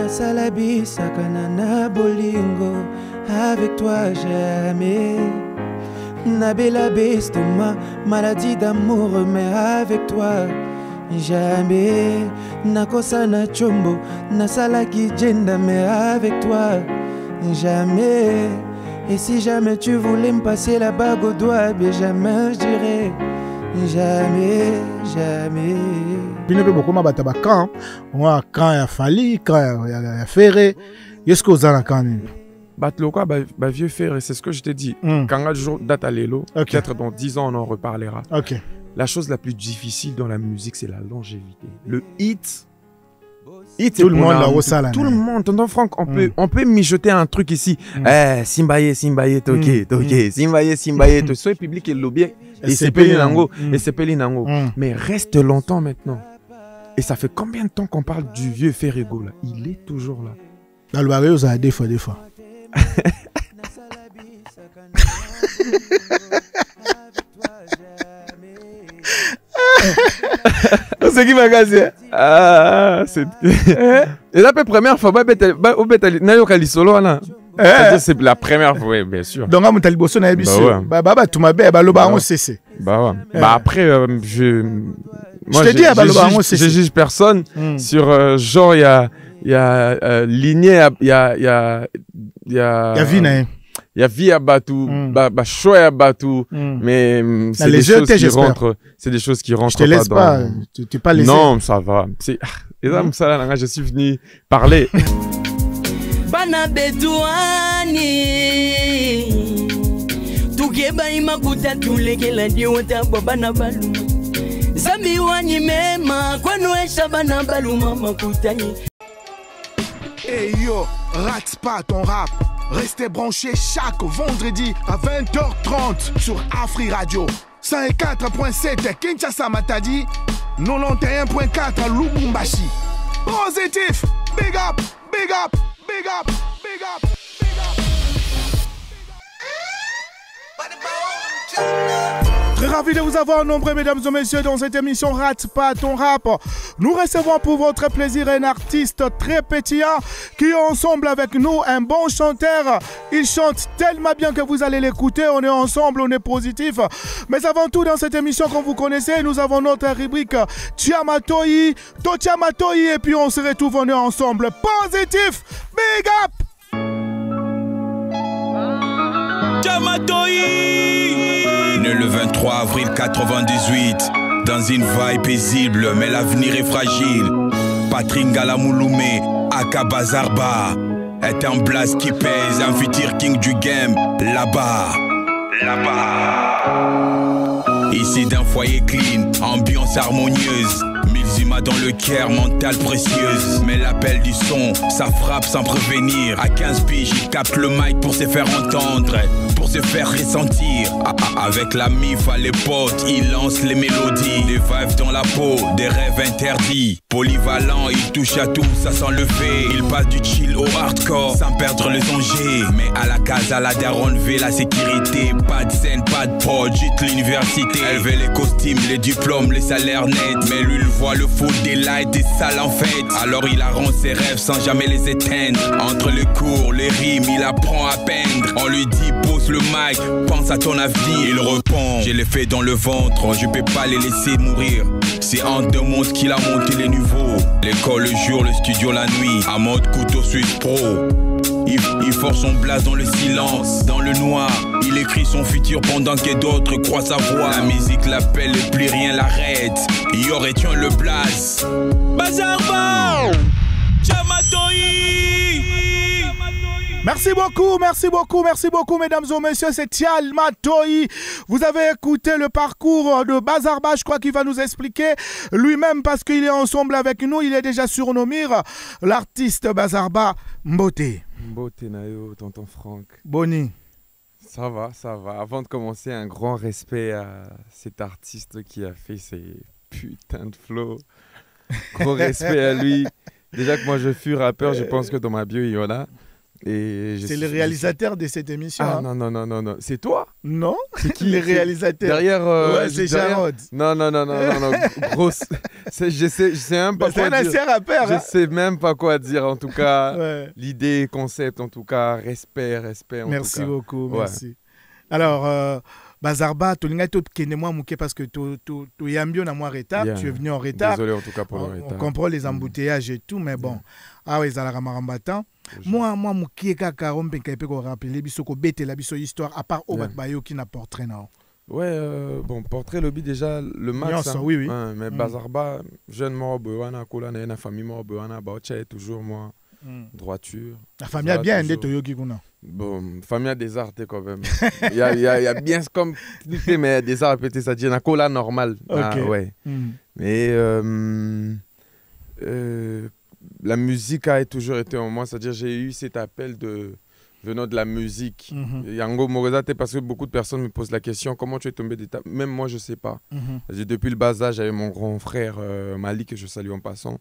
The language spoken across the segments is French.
Nasalabi sakana bolingo, avec toi jamais. Nabela bestoma, maladie d'amour, mais avec toi jamais. Nakosa na chombo, nasalaki jenda, mais avec toi jamais. Et si jamais tu voulais me passer la bague au doigt, bien jamais je dirais jamais, jamais. Bino pe beaucoup mabata ba quand il y a Fali, quand il y a Ferré. Qu'est-ce que vous avez quand même? Batloko, vieux Ferré, c'est ce que je t'ai dit. Quand un jour date à l'élo, peut-être dans 10 ans on en reparlera. La chose la plus difficile dans la musique, c'est la longévité. Le hit, tout le monde là au salon. Tout le monde, tonton Franck, on peut mijoter un truc ici. Simbaye, toke, Simbaye, toke. Soit public et lobby, et c'est Pelinango, mais reste longtemps maintenant. Et ça fait combien de temps qu'on parle du vieux Ferrego là? Il est toujours là. Dans le barrio, ça a des fois. C'est qui m'a cassé? Ah, c'est. Et la première fois, c'est la première fois, oui, bien sûr. Donc, on a liboso na ebiso. Tu m'as bien, on cessé. Après, moi, je juge personne sur genre, il y a ligné, il y a Vina. Il y a vie à Batou, choix à Batou, mais c'est des choses qui rentrent. C'est des choses qui rentrent. Je te laisse pas. Tu t'es pas laissé. Non, ça va. Et là, je suis venu parler. Bana Betouani, Tukeba imakuta tuleke la diota bana balu. Zambi wani mema kwanu esha bana balu mama kutani. Hey yo, rate pas ton rap. Restez branchés chaque vendredi à 20h30 sur Afri Radio. 104.7 Kinshasa Matadi, 91.4 Lubumbashi. Positif, big up, big up, big up, big up, big up. Très ravi de vous avoir nombreux, mesdames et messieurs, dans cette émission Rate pas ton rap. Nous recevons pour votre plaisir un artiste très pétillant qui est ensemble avec nous, un bon chanteur. Il chante tellement bien que vous allez l'écouter. On est ensemble, on est positif. Mais avant tout, dans cette émission, comme vous connaissez, nous avons notre rubrique Tiamatoi, Totiamatoi, et puis on se retrouve, on est ensemble. Positif, big up! Né le 23 avril 98, dans une vaille paisible, mais l'avenir est fragile. Patrick Ngalamouloumé, Aka Bazarba, est un blast qui pèse, un futur king du game, là-bas. Ici d'un foyer clean, ambiance harmonieuse. Milzima dans le cœur, mentale précieuse. Mais l'appel du son, ça frappe sans prévenir. À 15 piges, il capte le mic pour se faire entendre, pour se faire ressentir. Avec la mif à les potes, il lance les mélodies. Des vibes dans la peau, des rêves interdits. Polyvalent, il touche à tout, ça sent le fait. Il passe du chill au hardcore, sans perdre les dangers. Mais à la case, à la daronne, veut la sécurité. Pas de scène, pas de prod, juste l'université. Elle veut les costumes, les diplômes, les salaires nets. Mais lui, il voit le foot, des lights, des salles en fête. Alors il arrange ses rêves sans jamais les éteindre. Entre les cours, les rimes, il apprend à peindre. On lui dit, pose le mic, pense à ton avenir. Il répond, j'ai les faits dans le ventre, je peux pas les laisser mourir. C'est en 2 mondes qu'il a monté les niveaux. L'école le jour, le studio la nuit. À mode couteau suisse pro. Il force son blase dans le silence, dans le noir. Il écrit son futur pendant que d'autres croient sa voix. La musique l'appelle et plus rien l'arrête. Il aurait tué le blase. Bazarba, Tiamatoi. Merci beaucoup, mesdames et messieurs, c'est Tiamatoi. Vous avez écouté le parcours de Bazarba, je crois qu'il va nous expliquer lui-même parce qu'il est ensemble avec nous, il est déjà surnommé l'artiste Bazarba Mbote. Mbote Nayo, tonton Franck. Boni. Ça va. Avant de commencer, un grand respect à cet artiste qui a fait ces putains de flows. Gros respect à lui. Déjà que moi je suis rappeur, je pense que dans ma bio il y en a. C'est le réalisateur de cette émission. Ah non. C'est toi? Non. C'est qui? Les réalisateurs. Derrière. Ouais, c'est Jarod. Non. Grosse. Je sais même pas quoi dire. C'est un rappeur. Je sais même pas quoi dire. En tout cas, l'idée, concept, en tout cas, respect. Merci beaucoup. Ouais. Merci. Alors. Bazarba, tu es parce que tu es ambiant à moi retard, tu es venu en retard. Désolé en tout cas pour le retard. On comprend les embouteillages et tout, mais bon. Ah oui, ça la ramambatan. Moi, mouké kaka rompe kaipe ko rappeler biso ko bete la biso histoire à part Obat Bayo qui n'a portrait non. Ouais, bon, portrait lobby déjà le max. Hein. Oui. Mais Bazarba, jeune mort, Boana, Kola, na famille mort, Boana, Baocha est toujours moi. Droiture. La famille a bien un détoyo qui kuna. Bon, famille a des arts quand même. Il y a bien comme mais des arts peut-être ça dit na Kola normal. Okay. Ah, ouais. Mais la musique a toujours été en moi, c'est-à-dire j'ai eu cet appel venant de la musique. Yango Morezate, parce que beaucoup de personnes me posent la question comment tu es tombé d'état. Même moi je sais pas. Depuis le bas âge, j'avais mon grand frère Malik que je salue en passant.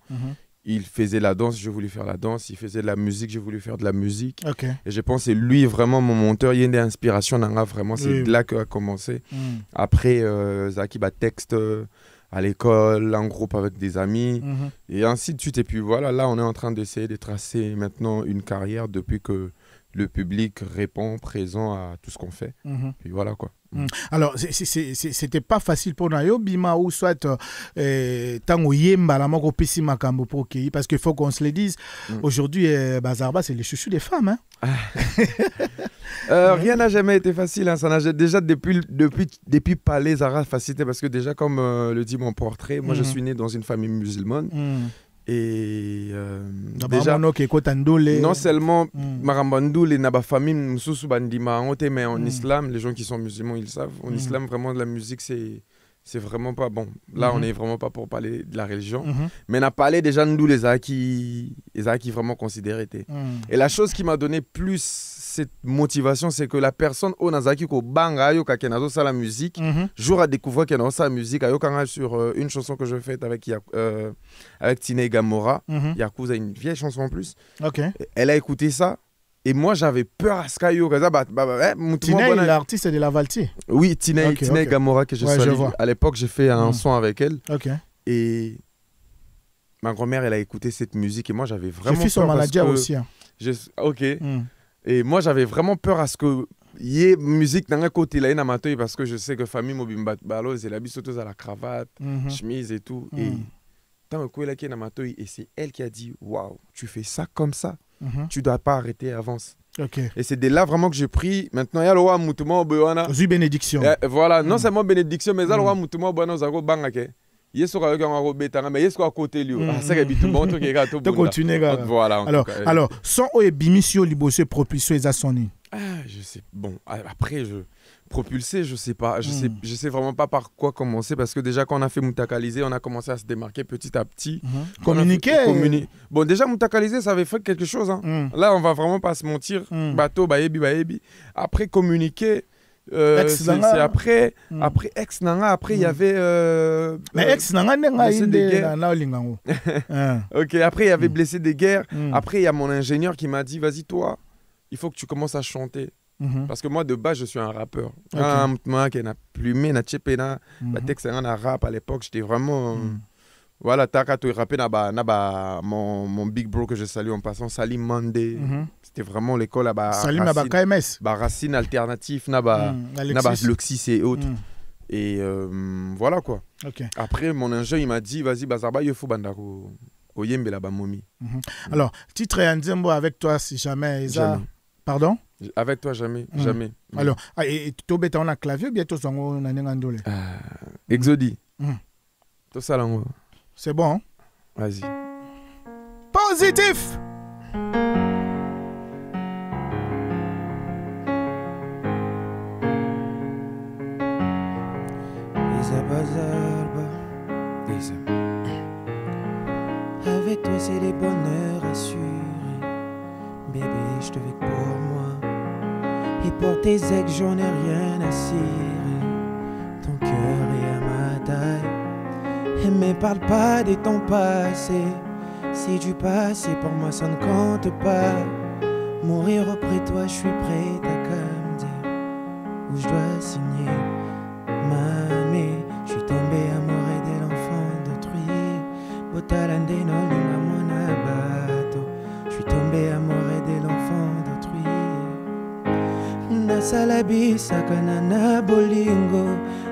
Il faisait la danse, j'ai voulu faire la danse. Il faisait de la musique, j'ai voulu faire de la musique. Okay. Et je pense que c'est lui vraiment mon monteur. Il y a une inspiration dans vraiment. C'est là que a commencé. Après, Zaki texte à l'école, en groupe avec des amis. Et ainsi de suite. Et puis voilà, là, on est en train d'essayer de tracer maintenant une carrière depuis que le public répond présent à tout ce qu'on fait. Puis voilà quoi. Alors, c'était pas facile pour Nayo, Bima, ou soit Tango Yemba, la mort Pessi Makambo pour Kei, parce qu'il faut qu'on se le dise, aujourd'hui, Bazarba, c'est les chouchous des femmes. Hein? Rien n'a jamais été facile. Hein. Ça n'a déjà depuis Palais, Zara facilité, parce que déjà, comme le dit mon portrait, moi je suis né dans une famille musulmane. Et déjà, non seulement Marambandoul et Naba famille, mais en islam, les gens qui sont musulmans, ils savent. En islam, vraiment, la musique, c'est vraiment pas bon. Là, on n'est vraiment pas pour parler de la religion. Mais on a parlé déjà de nous, les qui vraiment considérés. Et la chose qui m'a donné plus cette motivation, c'est que la personne au Nazaki ko banga yo ka kenazo sa la musique, jour à découvrir kenazo sa musique ayo kanga sur une chanson que je fais avec Tina Gamora, Yakuza, une vieille chanson en plus. Elle a écouté ça et moi j'avais peur à Skayo kaza Tina l'artiste de la Valti. Oui, Tina Gamora que je salue. À l'époque, j'ai fait un son avec elle. Et ma grand-mère, elle a écouté cette musique et moi j'avais vraiment peur. J'ai fait son maladie aussi. Et moi, j'avais vraiment peur à ce que y ait musique dans un côté là, parce que je sais que famille Mobimba Balo, c'est la bisoteuse à la cravate, chemise et tout. Et et c'est elle qui a dit waouh, tu fais ça comme ça, tu dois pas arrêter, avance. Et c'est de là vraiment que j'ai pris. Maintenant, il y a le roi Moutouma Obewana. Bénédiction. Voilà, non seulement bénédiction, mais il y a le roi Moutouma Obewana Zago Bangake. Yeso ka yoga ngaro betanga mais yeso à côté lui ah ça habitu bon to kega to continuer voilà alors son o bimisio liboso propulsion eza soni je sais bon après propulser je sais pas je sais vraiment pas par quoi commencer parce que déjà quand on a fait Moutakalisé on a commencé à se démarquer petit à petit communiquer bon déjà Moutakalisé ça avait fait quelque chose hein. Là on va vraiment pas se mentir bateau baebi après communiquer c'est après ex nanga après il y avait mais ex nanga ok après il y avait blessé des guerres après il y a mon ingénieur qui m'a dit vas-y toi il faut que tu commences à chanter parce que moi de base je suis un rappeur moi qui n'a plumé n'a chepena la texte un rap à l'époque j'étais vraiment voilà taka to rapper mon big bro que je salue en passant Salim Mandé c'était vraiment l'école là-bas Salim naba KMS racine alternatif naba Luxis et autres et voilà quoi. Après mon ingénieur il m'a dit vas-y Bazarba il faut bandako oyembe là-bas momi. Alors titre et Nzembo avec toi si jamais pardon avec toi jamais alors et to beta on a clavier bientôt songo na ngandole Exodi to salango. C'est bon hein? Vas-y. Positif. Avec toi c'est des bonheurs assurés. Bébé je te veux pour moi. Et pour tes ex j'en ai rien à cirer. Ton cœur est à ma taille. Mais parle pas de ton passé. Si du passé pour moi ça ne compte pas. Mourir auprès de toi, je suis prêt à me dire où je dois signer. Mamé, je suis tombé amoureux de l'enfant d'autrui. Botalande no lima mona bato. Je suis tombé amoureux de l'enfant d'autrui. Nasalabi sakana bolingo.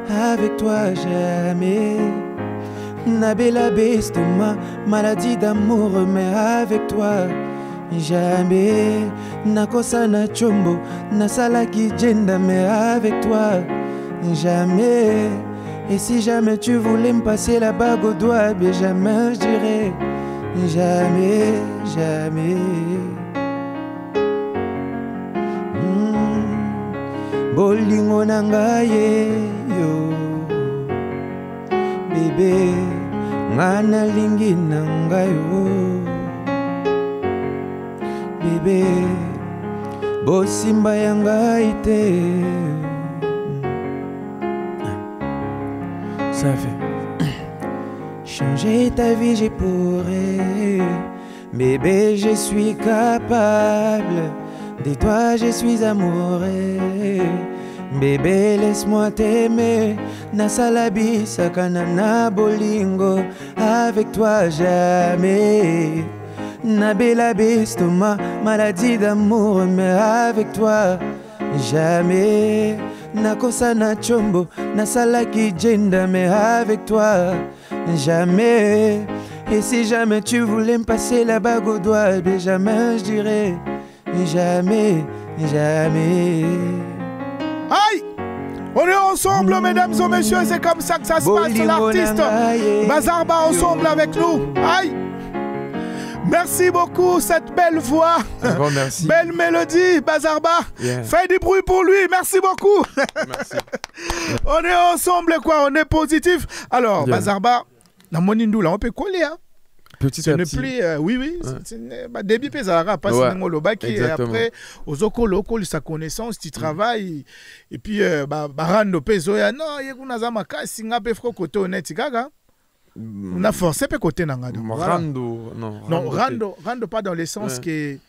Avec toi jamais. Nabela bestoma, maladie d'amour, mais avec toi jamais. Nakosa na chombo, nasala ki jenda, mais avec toi jamais. Et si jamais tu voulais me passer la bague au doigt, ben jamais je dirais jamais, jamais. Bolingo nangaye yo bébé ngana lingi nangayo bébé bosimba yangaite. Ça fait changer ta vie, j'ai pourrais. Bébé, je suis capable. De toi, je suis amoureux. Bébé, laisse-moi t'aimer. Nasalabi, sakanana bolingo. Avec toi, jamais. Nabela bestoma, maladie d'amour, mais avec toi, jamais. Nakosa na chombo, nasalaki jenda, mais avec toi, jamais. Et si jamais tu voulais me passer la bague au doigt, ben jamais je dirais jamais, jamais. Aïe! On est ensemble, mesdames et messieurs, c'est comme ça que ça se passe. L'artiste Bazarba ensemble avec nous. Aïe! Merci beaucoup, cette belle voix. Bon, merci. Belle mélodie, Bazarba. Yeah. Fais du bruit pour lui. Merci beaucoup. Merci. On est ensemble, quoi. On est positif. Alors, Yeah. Bazarba, dans mon indou, là, on peut coller. Hein? Petit à Ce n'est petit. plus, oui, oui. Ouais. Début Pézara, pas et après, aux okolo, sa connaissance, tu travailles. Et puis, Barando Pézoya, non, il y a une azamaka, singa fro côté honnête, gaga. On a forcé peu côté nangado. Rando, non, rando pas dans le sens qui est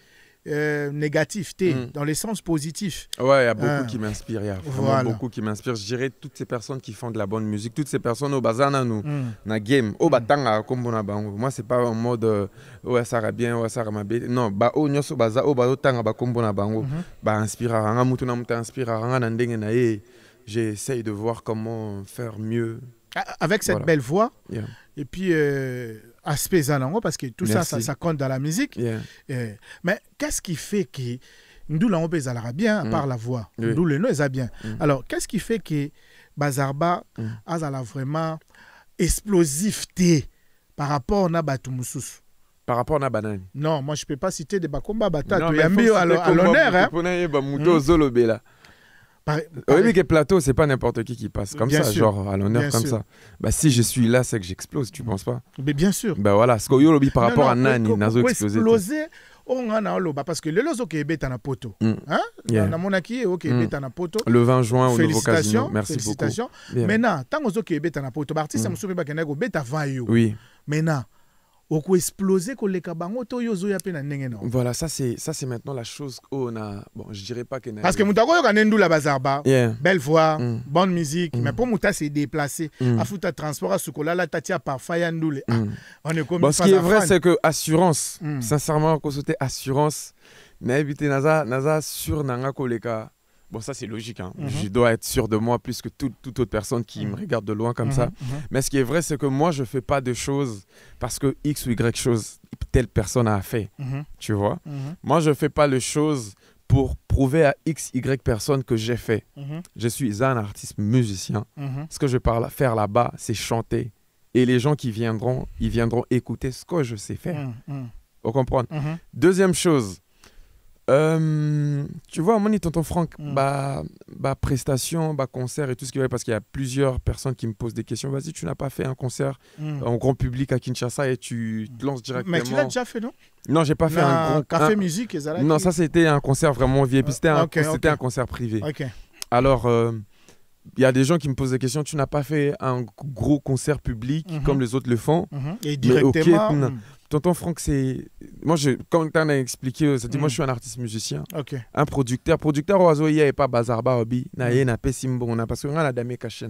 négatif, dans le sens positif. Ouais, il y a beaucoup qui m'inspirent. Il y a vraiment Voilà. beaucoup qui m'inspirent. Je dirais toutes ces personnes qui font de la bonne musique, toutes ces personnes au bazana nous, na game, au batanga comme on a bango. Moi c'est pas en mode ouais ça va bien, ouais ça va mal. Non, ba au nyoso baza au batanga ba comme on a bango. Ba inspira ranga mutu na mutu inspira ranga na ndenge na ye. J'essaye de voir comment faire mieux. Avec cette belle voix. Yeah. Et puis aspect zalango parce que tout ça compte dans la musique. Yeah. Mais qu'est-ce qui fait que nous l'avons bien à part la voix. Nous le nom est bien. Alors qu'est-ce qui fait que Bazarba a vraiment explosivité par rapport à Batumusus? Par rapport à Banane. Non, moi je peux pas citer des Bakomba Bata. Non, Il y a mieux à l'honneur. Oui, que plateau, c'est pas n'importe qui passe comme bien ça, sûr. genre à l'honneur comme ça. Bah si je suis là, c'est que j'explose, tu penses pas? Mais bien sûr. Bah voilà, ce que par rapport à Nani, Nazo explosé. On a parce que le lozo qui est bête en poto. Hein? Na monaki ok bête en poto. Le 20 juin au nouveau casino. Merci félicitations. beaucoup. Maintenant, tant aux qui est bête en poto, artiste me souviens pas qu'il y a bête avant yo. Oui. Maintenant, on peut exploser que les kabango to yozo ya pena ndenge non. Voilà, ça c'est maintenant la chose qu'on a. Bon, je dirais pas que parce que Moutago yo kanendu la Bazarba. Belle voix, bonne musique, mais pour Mouta c'est déplacé. Afuta transport à Sukola la tatia parfait yandoule. On est comme ce qui est vrai c'est que assurance, sincèrement quand c'était assurance, na évité naza sur nanga koleka. Bon, ça c'est logique, hein. Je dois être sûr de moi plus que toute autre personne qui me regarde de loin comme ça. Mais ce qui est vrai, c'est que moi, je ne fais pas de choses parce que X ou Y chose, telle personne a fait. Tu vois? Moi, je ne fais pas les choses pour prouver à X, Y personne que j'ai fait. Je suis un artiste musicien. Ce que je vais faire là-bas, c'est chanter. Et les gens qui viendront, ils viendront écouter ce que je sais faire. Vous comprenez? Deuxième chose, tu vois, mon tonton Franck, prestation, concert et tout ce qui va, parce qu'il y a plusieurs personnes qui me posent des questions. Vas-y, tu n'as pas fait un concert en grand public à Kinshasa et tu te lances directement. Mais tu l'as déjà fait, non? Non, j'ai pas fait un grand café musique et non, ça c'était un concert vraiment VIP. C'était un concert privé. Alors, y a des gens qui me posent des questions. Tu n'as pas fait un gros concert public comme les autres le font. Et directement. Mais, Tonton Franck, c'est. Moi, comme tu as expliqué, ça dit, moi, je suis un artiste musicien. Un producteur. Producteur, oiseau, il n'y a pas Bazarba, Obi. Naye n'a pas Simbo, parce qu'on a la dame cachée.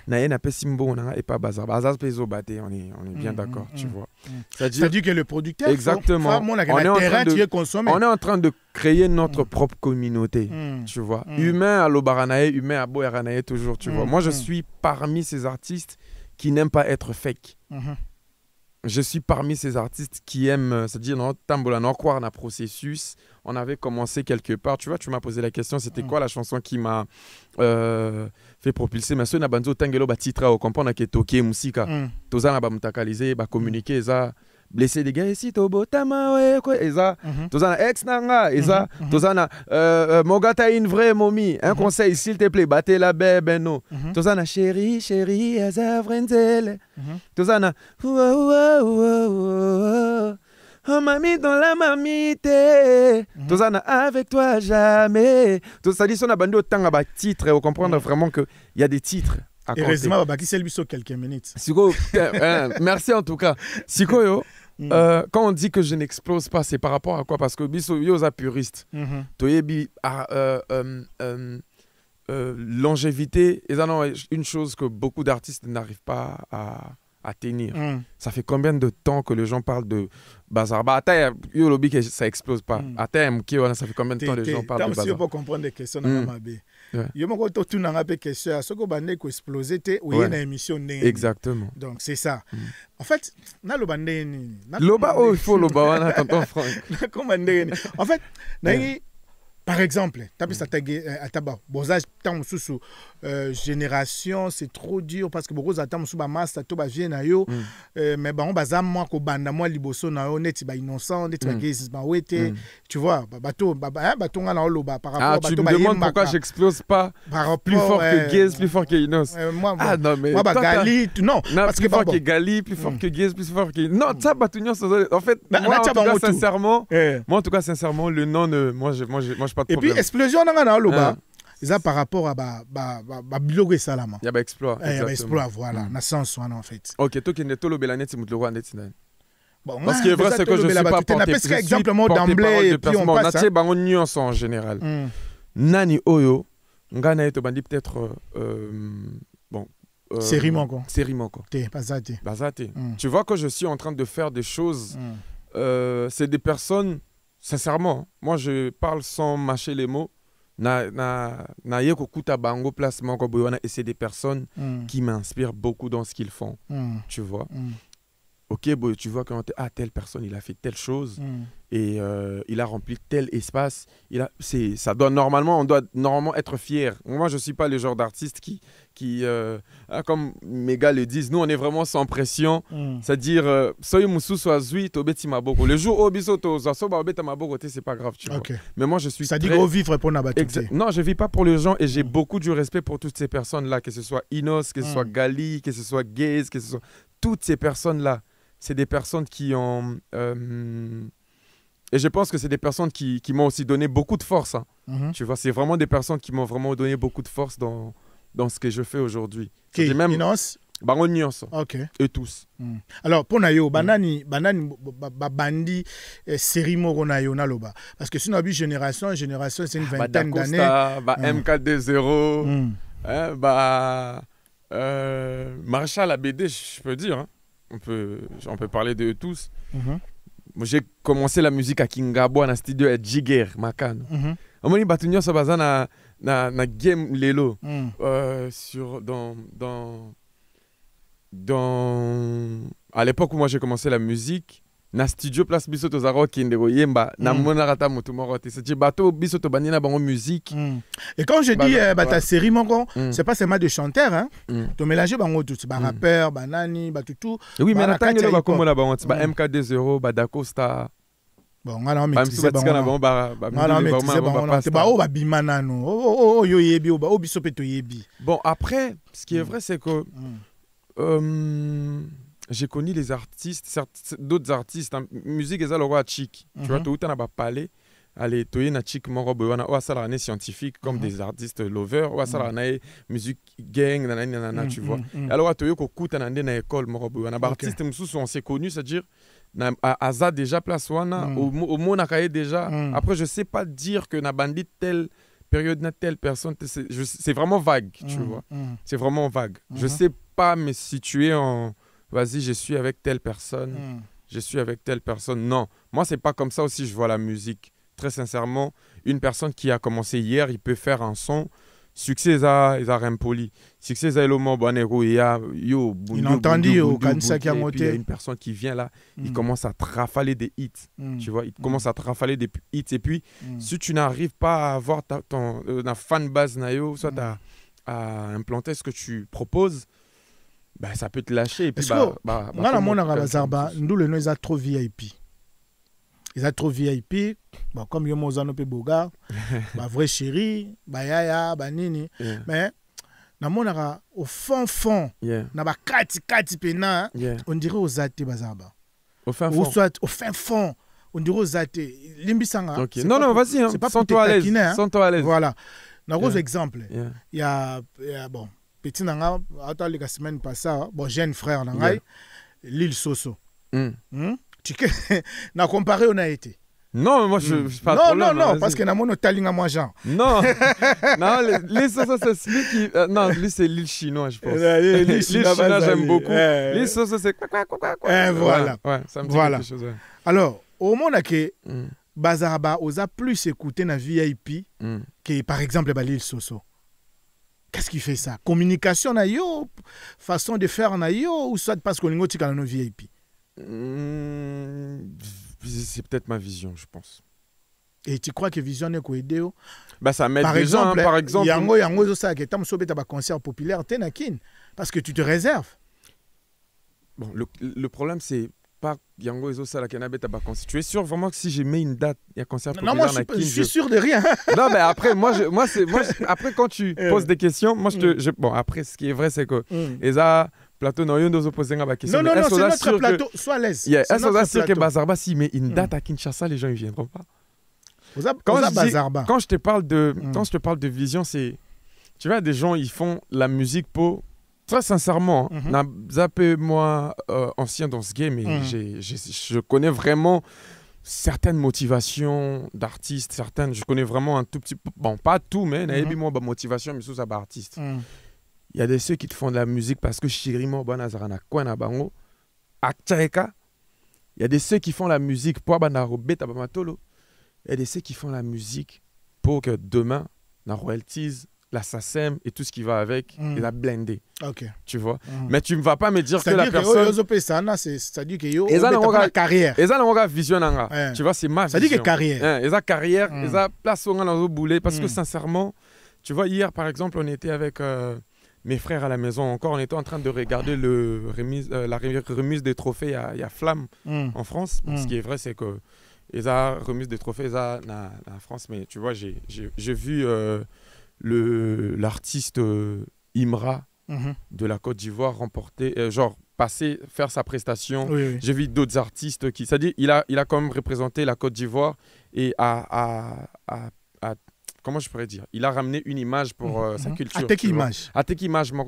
Naye n'a pas Simbo, et pas Bazarba. Bazar, Pezo, Baté, on est bien d'accord, tu vois. C'est-à-dire que le producteur. Exactement. On est en train de créer notre propre communauté, tu vois. Humain à l'Obaranae, humain à Boeranae, toujours, tu vois. Moi, je suis parmi ces artistes qui n'aiment pas être fake. Je suis parmi ces artistes qui aiment, c'est-à-dire, dans un processus. On avait commencé quelque part. Tu vois, tu m'as posé la question, c'était quoi la chanson qui m'a fait propulser? Mais ce n'a pas de titre au comprendre que toqué musique. Tous en mutakalisé, communiquer, ça. Blessé des gars ici, Tobotama, ouais, quoi, et ça, tous en ex nanga, et ça, tous en Mogata une vraie momie, un conseil, s'il te plaît, battez la bébé, Beno, tous en chérie, chérie, Aza Vrenzele, tous en oh mamie dans la mamite, tous en avec toi jamais, tout ça dit, on a bandé autant à titre, et on comprend vraiment qu'il y a des titres. Heureusement, qui s'est lui sur quelques minutes. Siko, merci en tout cas. Siko, yo, quand on dit que je n'explose pas, c'est par rapport à quoi? Parce que biso yo za puriste. Toyebi longévité, et ça non une chose que beaucoup d'artistes n'arrivent pas à tenir. Ça fait combien de temps que les gens parlent de Bazarba? Attends, yo lobby que ça explose pas. Attends, ça fait combien de temps que les gens parlent de Bazarba? Si pour comprendre des questions dans ma bé. Yo mo ko to tuna ngape question ce ko bande ko exploser te ou une émission né. Exactement. Donc c'est ça. En fait, na lo bande ni. Loba il faut loba wana tonton Franck. Comment ndé. En fait, nangi par exemple, ataba bozage tant sous génération, c'est trop dur parce que beaucoup attendent sous ba master to ba vient na yo mais ba on bazam moi ko banda moi liboso na yo net ba innocent net ba gay ba wete tu vois bato bato ngana loba par rapport bato ba. Tu me demandes pourquoi j'explose pas plus fort que Gaze, plus fort que Inos. Non mais moi ba Gali non parce que plus fort que Gali, plus fort que Gaze, plus fort que non ça batunyo en fait moi en tout cas sincèrement le nom moi je pas de problème. Et puis explosion ngana loba. Ça par rapport à bilogo salama. Il y a exploit. Il y a exploit voilà, na sens en fait. OK, toi qui neto lo belanet c'est mutlo net sinan. Bon, parce que vrai c'est que je suis pas porté. Parce que exemplement d'emblée et puis on passe. Na bango nuance en général. Nani oyo ngana eto bandi peut-être bon série moko. Bazate. Tu vois que je suis en train de faire des choses c'est des personnes sincèrement, moi je parle sans mâcher les mots. Et c'est des personnes qui m'inspirent beaucoup dans ce qu'ils font. Tu vois. Ok, tu vois quand telle personne il a fait telle chose et il a rempli tel espace. On doit normalement être fier. Moi je suis pas le genre d'artiste qui comme mes gars le disent, nous on est vraiment sans pression. C'est-à-dire le jour où c'est pas grave, tu vois. Mais moi je suis ça dit gros vivre pour n'abattre. Non, je vis pas pour les gens et j'ai beaucoup du respect pour toutes ces personnes là, que ce soit Inos, que ce soit Gali, que ce soit Gaze, que ce soit toutes ces personnes là. C'est des personnes qui ont et je pense que c'est des personnes qui m'ont aussi donné beaucoup de force. Tu vois, c'est vraiment des personnes qui m'ont vraiment donné beaucoup de force dans ce que je fais aujourd'hui. Même Bango OK. Et tous. Alors pour nayo banani bandi série moko nayo naloba parce que sinon génération c'est une vingtaine d'années. MK20 Marshall ABD, je peux dire on peut parler de tous. J'ai commencé la musique à Kingabo dans studio à Jigger Makano. Omoni batunyo so baza na game lelo sur à l'époque où moi j'ai commencé la musique na studio place biso to zaro kindego yemba na mona rata mutu moko te c'est bato biso to banina bango musique. Et quand je dis ta série moko c'est pas seulement de chanteurs hein to mélanger bango tout ba rappeur banani ba tout. Oui mais na tangelo ba komo na bango ba MK20 ba Dacosta. Bon ngana mais c'est bon ba bimana no yo yebi o biso pe to yebi. Bon après ce qui est vrai c'est que j'ai connu les artistes, d'autres artistes, musique et ça le roi chic. Tu vois, tout le temps on a parlé, allez toye na chic moko boy wana o asala na scientifique comme des artistes lovers o asala na musique gang nanana tu vois. Alors toye ko kuta na na école moko boy wana ba artiste mususu on s'est connu, c'est-à-dire à Aza déjà place wana au Mona Kaye déjà. Après je sais pas dire que na bandit telle période na telle personne, c'est vraiment vague, tu vois. C'est vraiment vague. Je sais pas me situer en vas-y, je suis avec telle personne. Je suis avec telle personne. Non, moi c'est pas comme ça aussi je vois la musique. Très sincèrement, une personne qui a commencé hier, il peut faire un son succès ça rempoli. Succès ça le mot bonero il a yo il entendit au kanisa qui a monté. Il y a une personne qui vient là, il commence à trafaler des hits. Tu vois, il commence à trafaler des hits et puis si tu n'arrives pas à avoir ton fan base nayo, soit à implanter ce que tu proposes, bah ça peut te lâcher et puis voilà mon Bazarba, nous le nous a trop VIP. Ils ont trop VIP, bah, comme yo mozano pe boga, bah vrai chéri, bah yaya, bah nini. Mais na monara au fond, na ba kati pena, on dirait aux athées Bazarba. Au fin fond. Ou soit au fin fond, on dirait aux athées. Limbisanga. Okay. Non, vas-y, hein. C'est pas sans toi à l'aise. Sans toi à l'aise. Voilà. Na gros exemple. Il y a bon, petit nanga, attends la semaine passée, bon jeune frère nanga, Lil Soso. Na comparé on a été. Non, moi je pas de problème. Non, parce que na mono talinga moi Jean. Non. Non, Lil Soso c'est celui qui non, lui c'est Lil chinois je pense. Lil chinois j'aime beaucoup. Lil Soso c'est quoi. Voilà. Ouais, ça me dit quelque chose. Alors, au monde que Bazarba osa plus écouter na VIP que par exemple Lil Soso. Qu'est-ce qui fait ça? Communication na yo, façon de faire na yo ou soit parce qu'on lingo tika na no VIP? C'est peut-être ma vision, je pense. Et tu crois que vision n'est qu'au idéo? Bah ça m'aide déjà, hein, par exemple. Yango ça que tam sobe ta concert populaire tenakin parce que tu te réserves. Bon, le problème c'est pas Yango Ezo Sala Kenabe ta concert. Tu es sûr vraiment que si j'ai mis une date, il y a concert populaire? Non, moi je suis sûr de rien. Non, mais après après quand tu poses des questions, moi bon après ce qui est vrai c'est que Eza plateau non yondo opposé à ma question. Non, c'est notre plateau, sois à l'aise. Est-ce sûr que Bazarba si met une date à Kinshasa, les gens ils viendront pas? Quand je te parle de vision, c'est tu vois des gens ils font la musique pour très sincèrement, moi ancien dans ce game et je connais vraiment certaines motivations d'artistes, je connais vraiment un tout petit peu, bon pas tout mais moi motivation mais sous ça artiste. Il y a des ceux qui te font de la musique parce que Chirimo Banazarana Kwana Bango Akchaeka. Il y a des ceux qui font la musique pour Banarobet Tabamatolo. Il y a des ceux qui font la musique pour que demain la royalties, la SACEM et tout ce qui va avec, il a blindé. Ok. Tu vois. Mais tu ne vas pas me dire que la personne. C'est-à-dire que yo la carrière. Et ça la vision tu vois c'est ma vision. C'est-à-dire que carrière. Et ça carrière, et ça place au dans boulet parce que sincèrement, tu vois hier par exemple on était avec mes frères à la maison encore, on était en train de regarder la remise des trophées à Flamme en France. Ce qui est vrai, c'est que ils ont remise des trophées en France, mais tu vois, j'ai vu l'artiste Imra de la Côte d'Ivoire remporter, faire sa prestation. Oui. J'ai vu d'autres artistes qui, c'est-à-dire, il a quand même représenté la Côte d'Ivoire et comment je pourrais dire? Il a ramené une image pour sa culture. Atek image, moi,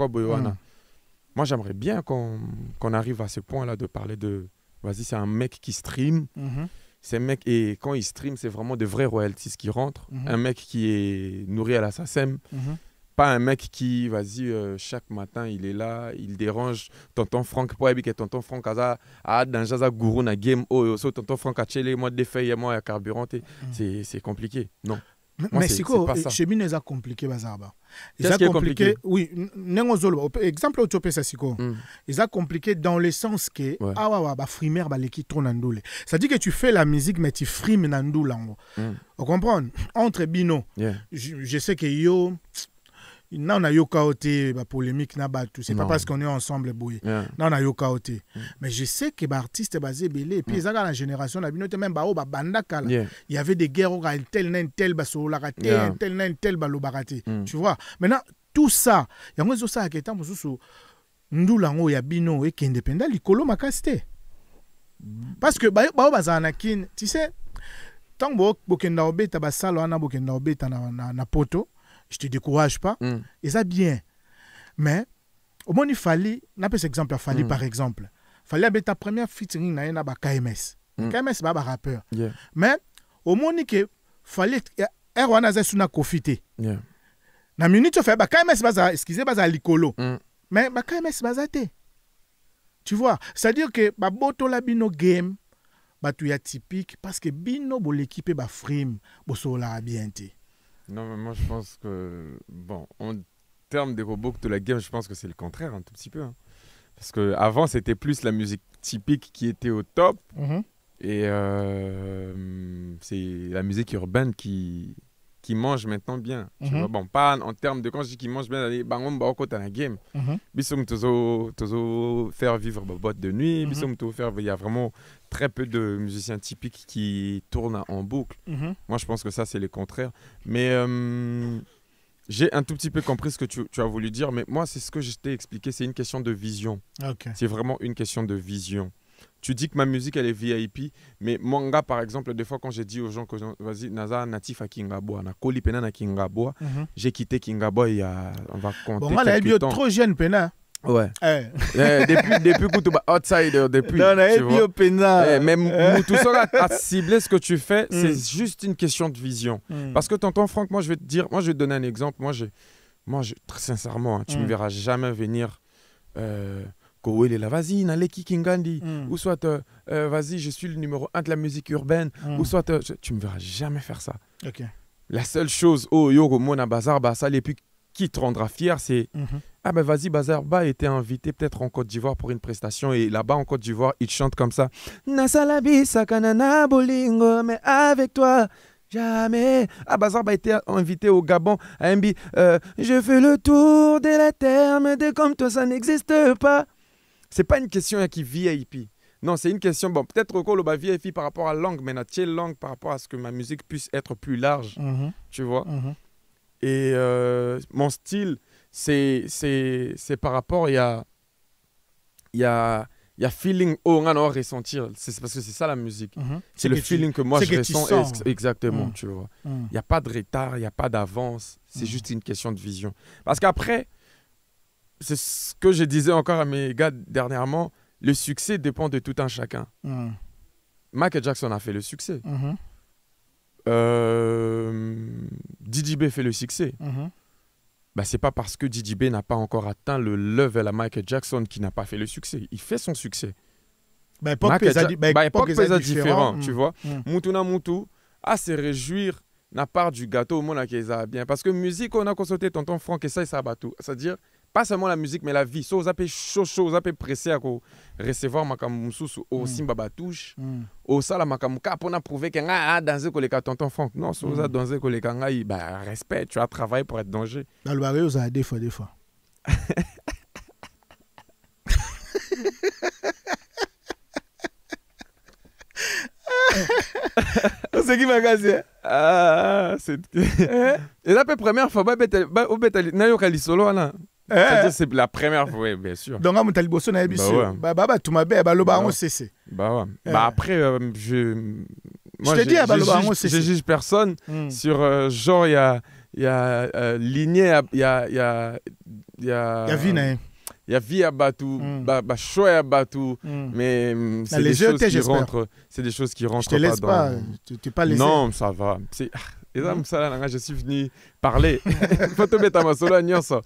j'aimerais bien qu'on arrive à ce point-là de parler de... Vas-y, c'est un mec qui stream. C'est un mec, et quand il stream, c'est vraiment de vrais royalties qui rentrent. Un mec qui est nourri à la SACEM. Pas un mec qui, vas-y, chaque matin, il est là, il dérange. Tonton Franck, pour que tonton Franck a dans Jaza Gourou na game, tonton Franck a tchelé, moi, des feuilles, moi, a carburanté. C'est compliqué. Non. Mais c'est quoi? Chez nous, c'est compliqué, Bazarba. Qu'est-ce qui est compliqué? Oui, exemple, au Topé, c'est quoi? C'est compliqué dans le sens que frimer qui tourne en c'est-à-dire que tu fais la musique, mais tu frimes en doule. Vous comprenez? Entre Bino, je sais que yo. Non, on a eu chaoté la polémique, c'est pas parce qu'on est ensemble bouillé. Non, on a eu chaoté. Mais je sais que les artistes basés belé et puis ils ont la génération la binote même il y avait des guerres tel baso la raté tel balo baraté. Tu vois. Maintenant tout ça, il y a un ça qui est en sous ndulango ya bino et qui indépendant likolo makasté. Parce que tu sais tant que bokenda obeta basalo ana bokenda obeta na poto, je te décourage pas. Et ça bien. Mais au moins il fallait, n'a pas cet exemple à Fali par exemple. Fallait abeta première featuring na yana ba KMS. KMS ba rappeur. Mais au moins il fallait erwana za suna kofite. Na minute fait ba KMS baza excusez baza likolo. Mais ba KMS baza te. Tu vois, c'est-à-dire que ba boto la bino game batu ya typique parce que bino bo l'équipe ba frame bo sola bien te. Non mais moi je pense que bon, en termes de robots de la game, je pense que c'est le contraire un tout petit peu. Hein. Parce que avant c'était plus la musique typique qui était au top et c'est la musique urbaine qui mange maintenant bien. Tu vois? Bon, pas en termes de quand je dis qu'il mange bien, on va côté la game. Bissom tozo faire vivre ma boîte de nuit. Bissom tozo faire, il y a vraiment très peu de musiciens typiques qui tournent en boucle. Moi, je pense que ça c'est le contraire. Mais j'ai un tout petit peu compris ce que tu as voulu dire, mais moi c'est ce que je t'ai expliqué. C'est une question de vision. C'est vraiment une question de vision. Tu dis que ma musique elle est VIP, mais mon gars par exemple, des fois quand j'ai dit aux gens que vas-y, Naza natif à Kingaboa, na Koli Pena na Kingaboa, j'ai quitté Kingaboa il y a, on va compter bon, quelques temps. Trop jeune Pena. Ouais. Depuis que tu es outsider, depuis. Non, non, Pena. Mais tout ça à cibler ce que tu fais, c'est juste une question de vision. Parce que tonton Franck, moi je vais te dire, moi je vais te donner un exemple. Moi, très sincèrement, hein, tu me verras jamais venir. Vas-y, Naleki Kingandi, ou soit vas-y, je suis le numéro 1 de la musique urbaine, ou soit tu me verras jamais faire ça. La seule chose, Yoro Mona Bazar Bassal, et puis qui te rendra fier, c'est ah ben vas-y, Bazar Ba était invité peut-être en Côte d'Ivoire pour une prestation, et là-bas en Côte d'Ivoire, il chante comme ça. Nasalabi Sakanana Bolingo, mais avec toi. Jamais. Ah, Bazar a été invité au Gabon à MB. Je fais le tour de la terre, mais de comme toi, ça n'existe pas. C'est pas une question qui VIP. Non, c'est une question, bon, peut-être que le VIP par rapport à la langue, mais notre langue par rapport à ce que ma musique puisse être plus large. Tu vois. Et mon style, c'est par rapport, il y a feeling, on a ressentir. C'est parce que c'est ça la musique. C'est le feeling que moi je ressens. Exactement, tu vois. Il n'y a pas de retard, il n'y a pas d'avance. C'est juste une question de vision. Parce qu'après, c'est ce que je disais encore à mes gars dernièrement, le succès dépend de tout un chacun. Michael Jackson a fait le succès. DJB fait le succès. Bah, c'est pas parce que DJB n'a pas encore atteint le level à Michael Jackson qui n'a pas fait le succès. Il fait son succès. Bah, époque pesa différent, tu vois. Mutuna Mutu, à se réjouir n'a part du gâteau au monde qui est bien. Parce que musique, on a consulté tonton Franck et ça bateau. C'est-à-dire, pas seulement la musique, mais la vie. So, vous avez chaud, vous avez pressé à recevoir Makamousous au Simba Batouche, au Sala Makamouka pour prouver qu'il y a dansé avec les tonton Franck. Non, so, vous avez dansé avec les kangaï, bah, respect, tu as travaillé pour être danger. Dans le baril, vous avez des fois. C'est qui m'a gazé? Ah, c'est. Et la première fois, c'est la première fois, oui, bien sûr. Donc, on a dit que tu m'as dit après, je juge personne sur genre, il y a lignée, il y a vie à Batou, choix à Batou, mais c'est des choses qui rentrent. C'est des choses qui rentrent. Je te laisse pas. Tu t'es pas laissé. Non, ça va. Je suis venu parler. Faut te mettre à ma solo à ça.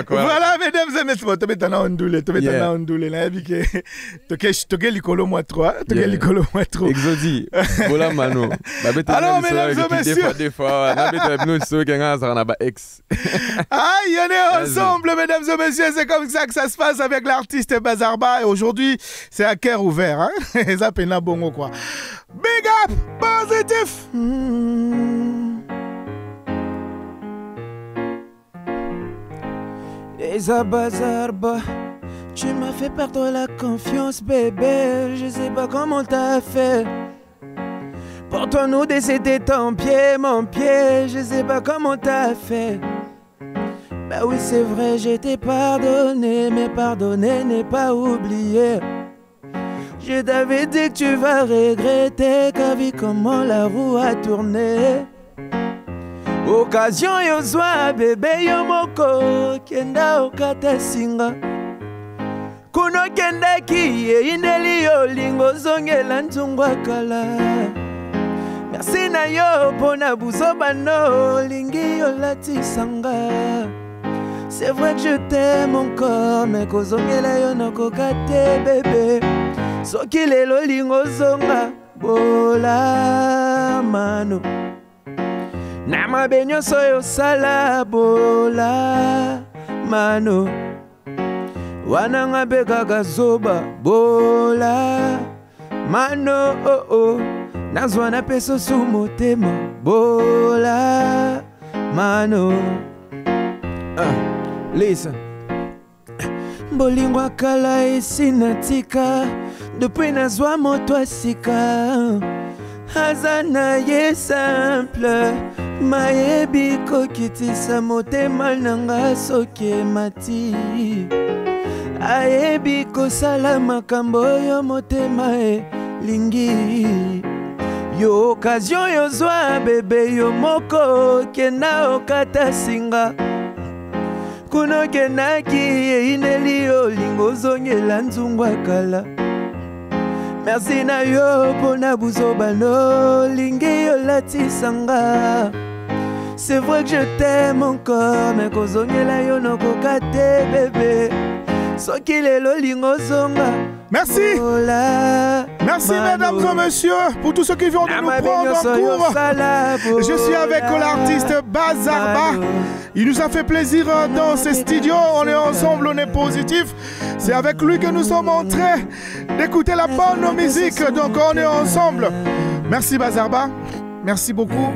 Voilà, mesdames et messieurs, tu mets en ondoulé, tu mets en ondoulé. Là, tu likolo moi 3, tu likolo moi 3. Exodi, voilà mano. Alors, mesdames et messieurs, des fois, on est ensemble, mesdames et messieurs. C'est comme ça que ça se passe avec l'artiste Bazar Ba. Et aujourd'hui, c'est à cœur ouvert, hein. Ça pena bongo quoi. Big up, positif. Eza Bazar Ba, tu m'as fait perdre la confiance, bébé. Je sais pas comment t'as fait. Pour toi, nous décéder ton pied, mon pied. Je sais pas comment t'as fait. Bah oui, c'est vrai, je t'ai pardonné, mais pardonner n'est pas oublier. Je t'avais dit que tu vas regretter, car vu comment la roue a tourné. Occasion yozwa bébé yomoko kenda okata singa. Kuno kenda kiye indeli yo lingo zongela ntungwa kala. Merci na yo pona buzoba no lingi yo latisanga. C'est vrai que je t'aime encore, mais kozongela yo nokokate bébé. Soki lelo lingo zonga bola mano. Na mabenyo soyo sala bola mano. Wananga beka gazoba bola mano oh oh. Nazwana peso sumotema bola mano. Listen. Bolingwa kala esinatika depuis nazwa moto asika. Hazana ye simple mayebi kokitisa motema nanga soke mati. Ayebi kosala makambo yo motema lingi. Yo occasion yozwa bebe yo moko kena okata singa. Kuno kenaki ineli yo lingo zongela nzungwa kala. Merci na yo pona buzoba no lingi yo latisanga. C'est vrai que je t'aime encore, mais kozongela yo nokokate bébé. Soki lelo lingo zonga. Merci. Merci mesdames et messieurs pour tous ceux qui viennent de nous prendre en cours. Je suis avec l'artiste Bazarba. Il nous a fait plaisir dans ces studios. On est ensemble, on est positif. C'est avec lui que nous sommes en train d'écouter la bonne musique. Donc on est ensemble. Merci Bazarba. Merci beaucoup.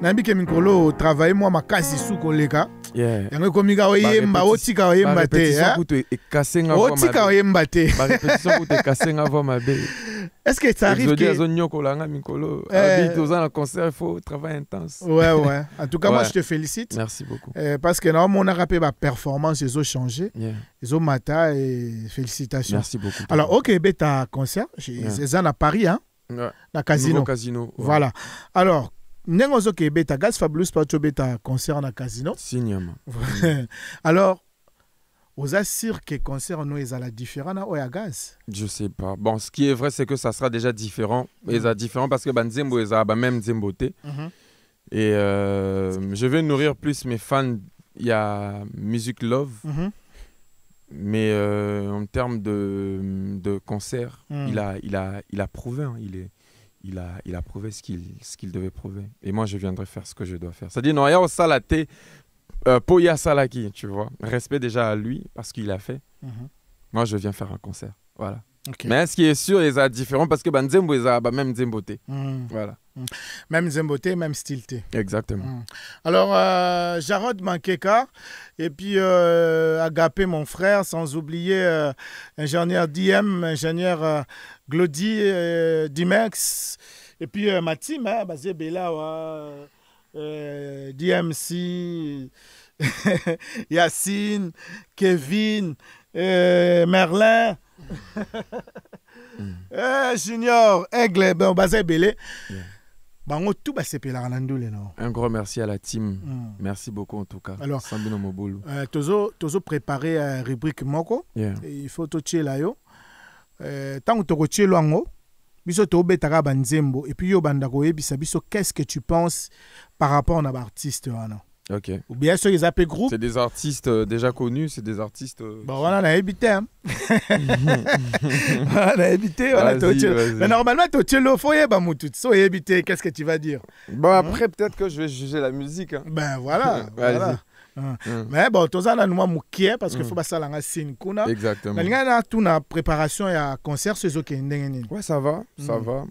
Nambi Keminkolo travaille moi ma kasi sous koleka. Yango komika oyemba otika oyemba te. Otika oyemba te. Est-ce que ça arrive que concert il faut travail intense. Ouais. En tout cas moi je te félicite. Merci beaucoup. Parce que normalement on a rappelé ma performance, ils ont changé. Ils ont matin et félicitations. Merci beaucoup. Alors OK, beta concert, c'est ça à Paris hein. Na casino. Casino. Voilà. Alors Nengozo ke beta Gaz Fabulous pas beta concert na casino. Signama. Alors, aux assure que concert nous est à la différent na oya Gaz. Je sais pas. Bon, ce qui est vrai c'est que ça sera déjà différent. Et ça différent parce que Banzembo est à même Zemboté. Et je vais nourrir plus mes fans. Il y a Music Love. Mais en termes de concert, il a prouvé. Hein, il a prouvé ce qu'il devait prouver. Et moi, je viendrai faire ce que je dois faire. C'est-à-dire, non, il y a Salate, Poya Salaki, tu vois. Respect déjà à lui, parce qu'il a fait. Moi, je viens faire un concert. Voilà. Okay. Mais ce qui est sûr, il est différent, parce que Nzembo, il a même Nzemboté. Voilà. Même Nzemboté, même Stilté. Exactement. Alors, Jarod Mankeka, et puis Agapé, mon frère, sans oublier ingénieur DM, ingénieur Glody, Dimex, et puis ma team, basé Bella, DMC, Yacine, Kevin, Merlin. Junior, Aigle, basé Bélé. Un gros merci à la team. Merci beaucoup en tout cas. Alors, Tozo préparé la rubrique Moko. Il faut tout là yo. Tant que tu es biso to betaka banzembo et puis yo bandako yebisa biso qu'est-ce que tu penses par rapport à l'artiste wana. OK. Ou bien sûr ils appellent groupe. C'est des artistes déjà connus, c'est des artistes bon voilà, on a évité hein. On a évité voilà. Mais normalement tu es le foyer ba mutu. So éviter, qu'est-ce que tu vas dire? Bon après peut-être que je vais juger la musique hein. Ben voilà. Voilà. Mais bon, tout ça, nous sommes moukier parce qu'il faut passer à la scène. Exactement. Mais il y a toute la préparation et un concert, c'est ce qui est. Ouais, ça va, ça va.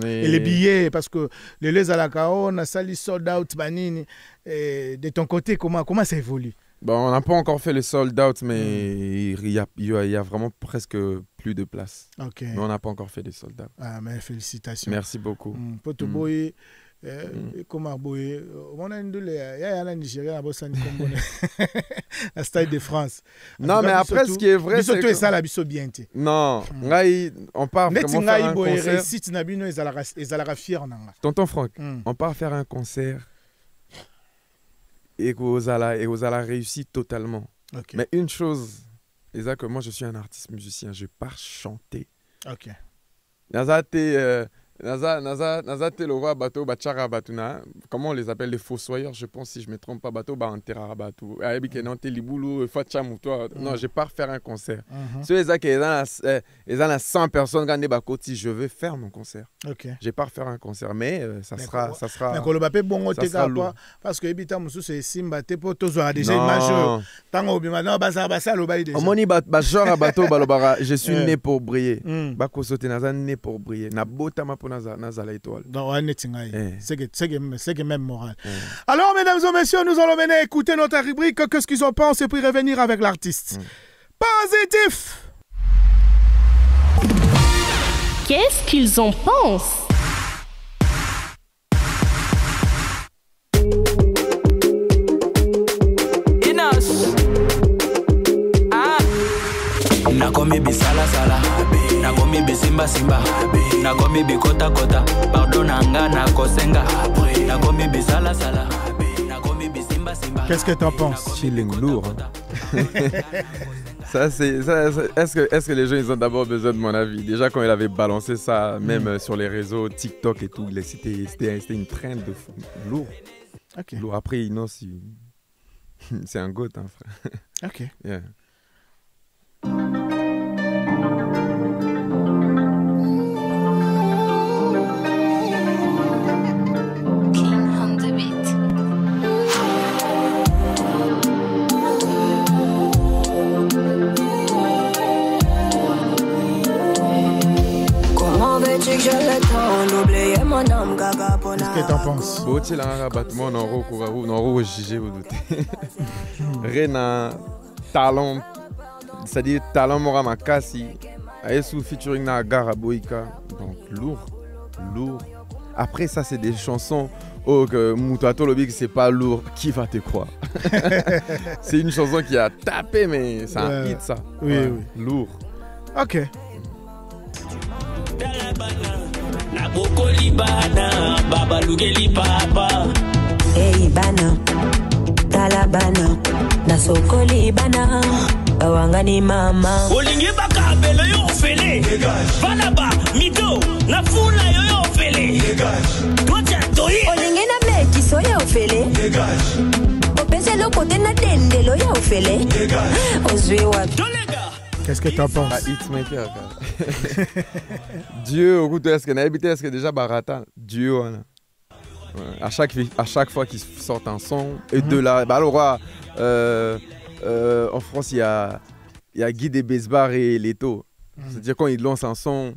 Et les billets, parce que les à la KO, on a sali sold out, banini. De ton côté, comment ça évolue? Bon, on n'a pas encore fait le sold out, mais il y a vraiment presque plus de place. Okay. Mais on n'a pas encore fait des sold out. Ah, mais félicitations. Merci beaucoup. Potoboy. Comment boye on a ndule ya na Nigeria na bosani kombone la stade de France. Non mais après ce qui est vrai c'est que ça la biso bien té. Non, ngai on part vraiment faire un concert. Récite na bino ezalaka fier nanga. Tonton Franck, on part faire un concert et vous allez réussir totalement. Okay. Mais une chose, c'est que moi je suis un artiste musicien, je pars chanter. OK. Nazate le roi bateau bachara batuna, comment on les appelle, les fossoyeurs, je pense, si je me trompe pas, bateau ba enterra bateau ayebi ke nante libulu facha muto. Non, je pars faire un concert. Ceux les que ils ont 100 personnes gagné ba koti, je veux faire mon concert. OK. Je pars faire un concert mais ça sera mais ko le bapé bongo te ka pas parce que ebita musu c'est simba te po tozo a déjà image tango obima na basa lo bayi déjà. Omoni ba genre bateau balobara, je suis né pour briller. Ba ko sauter naza né pour briller. Na botama Nazala étoile. C'est que même moral. Alors, mesdames et messieurs, nous allons mener écouter notre rubrique qu'est-ce qu'ils en pensent et puis revenir avec l'artiste. Positif. Qu'est-ce qu'ils en pensent? Nakomi bisala sala, nakomi bisimba simba, nakomi bikota kota, pardonnanga nakosenga, nakomi bisala sala, nakomi bisimba simba. Qu'est-ce que t'en penses? Chilling lourd. Ça c'est ça. Est-ce que les gens ils ont d'abord besoin de mon avis? Déjà quand il avait balancé ça, même sur les réseaux TikTok et tout, c'était une traîne de fou. Lourd. OK. Lourd. Après Ino, c'est un goat, hein, frère. OK. Yeah. Qu'est-ce que t'en penses? Rena talent, c'est-à-dire talent mora makasi, sous featuring na Gara Boika, donc lourd. Après ça c'est des chansons que Moutato Lobik c'est pas lourd, qui va te croire? C'est une chanson qui a tapé mais c'est un hit ça. Oui. Lourd. OK. Hey bana, talabana, nasokoli bana, bawangani mama. Olingi baka belo yo fele, balaba mito, na fula yo fele. Tocha toyi. Olingi na meki so yo fele. Opese lo kote na dende lo yo fele. Ozwe wa. Qu'est-ce que t'en penses? Hitmaker. Dieu, au goût de est-ce que déjà Barata, Dieu, à chaque fois qu'ils sortent un son, et de là, alors, en France, il y a Guy de Besbar et Leto. C'est-à-dire quand ils lancent un son,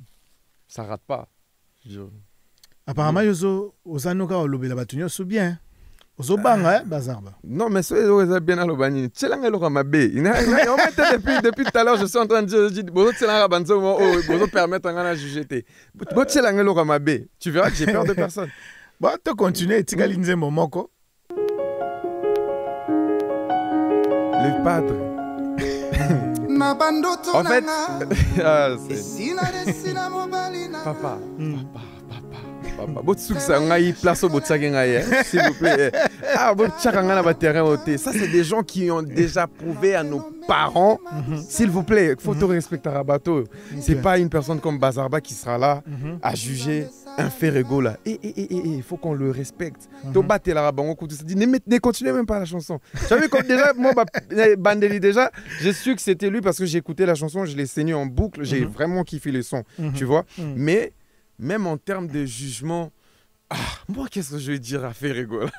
ça rate pas. Apparemment, Yozo, Ozanuka, Olobela Batunyo, sous bien. Ozobanga, Bazarba. Non, mais c'est bien à l'Obani. Tchelanga Loramabé. Depuis tout à l'heure, je suis en train de dire Bozo Tchelanga Banzo, Bozo permettre à juger. Bozo Tchelanga Loramabé. Tu verras que j'ai peur de personne. Bon, tu continues, tu galinze Momoko. Le padre. En fait, Papa. S'il vous plaît. Ça, c'est des gens qui ont déjà prouvé à nos parents. S'il vous plaît, il faut tout respecter à Rabato. C'est pas une personne comme Bazarba qui sera là à juger un fait rigolo là. Il faut qu'on le respecte. Ne continuez même pas la chanson. J'avais déjà, moi, Bandeli, déjà, j'ai su que c'était lui parce que j'ai écouté la chanson, je l'ai saigné en boucle, j'ai vraiment kiffé le son, tu vois. Mais même en termes de jugement, moi, qu'est-ce que je vais dire à faire rigoler?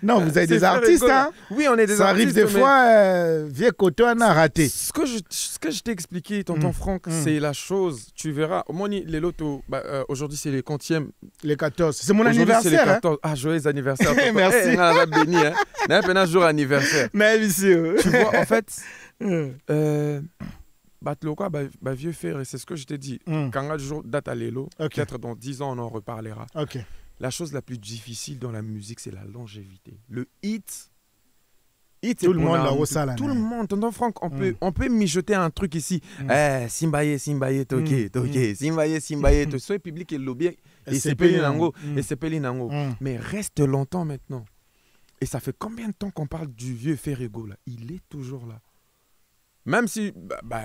Non, vous êtes des artistes, hein? Oui, on est des artistes. Ça arrive des fois, vieux côté, on a raté. Ce que je t'ai expliqué, tonton Franck, c'est la chose, tu verras. Les lotos, aujourd'hui, c'est les 40e. Les 14. C'est mon anniversaire. C'est les 14. Ah, joyeux anniversaire. Merci. On a béni, hein? On a un jour anniversaire. Mais monsieur. Tu vois, en fait, Batloka, vieux frère, et c'est ce que je t'ai dit. Quand un jour date à l'élo, peut-être dans 10 ans, on en reparlera. Ok. la chose la plus difficile dans la musique, c'est la longévité. Le hit, tout le monde là au salon. Tout le monde, tonton Franck, on peut mijoter un truc ici. Simbaye, toke, Simbaye, to soit public et lobby et c'est Pelinango, mais reste longtemps maintenant. Et ça fait combien de temps qu'on parle du vieux Ferrego là? Il est toujours là. Même si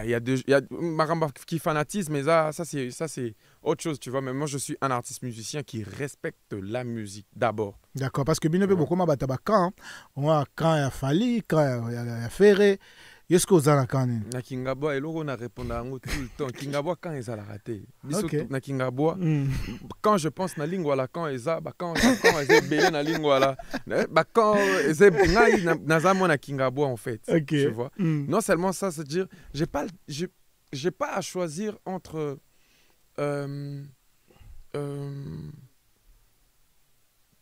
il y a Maramba qui fanatise, mais ça c'est autre chose, tu vois. Mais moi je suis un artiste musicien qui respecte la musique d'abord. D'accord, parce que Binobe beaucoup m'a quand on a quand il y a Fali, quand il y a Ferré, est-ce que vous avez quand na Kingabwa et on a répondu à tout le temps. Kingabwa quand ils a raté. Na Kingabwa quand je pense na lingua la quand ils a quand ils belé na lingua la quand ils na zamo na Kingabwa en fait. Tu vois. Non seulement ça, c'est dire j'ai pas à choisir entre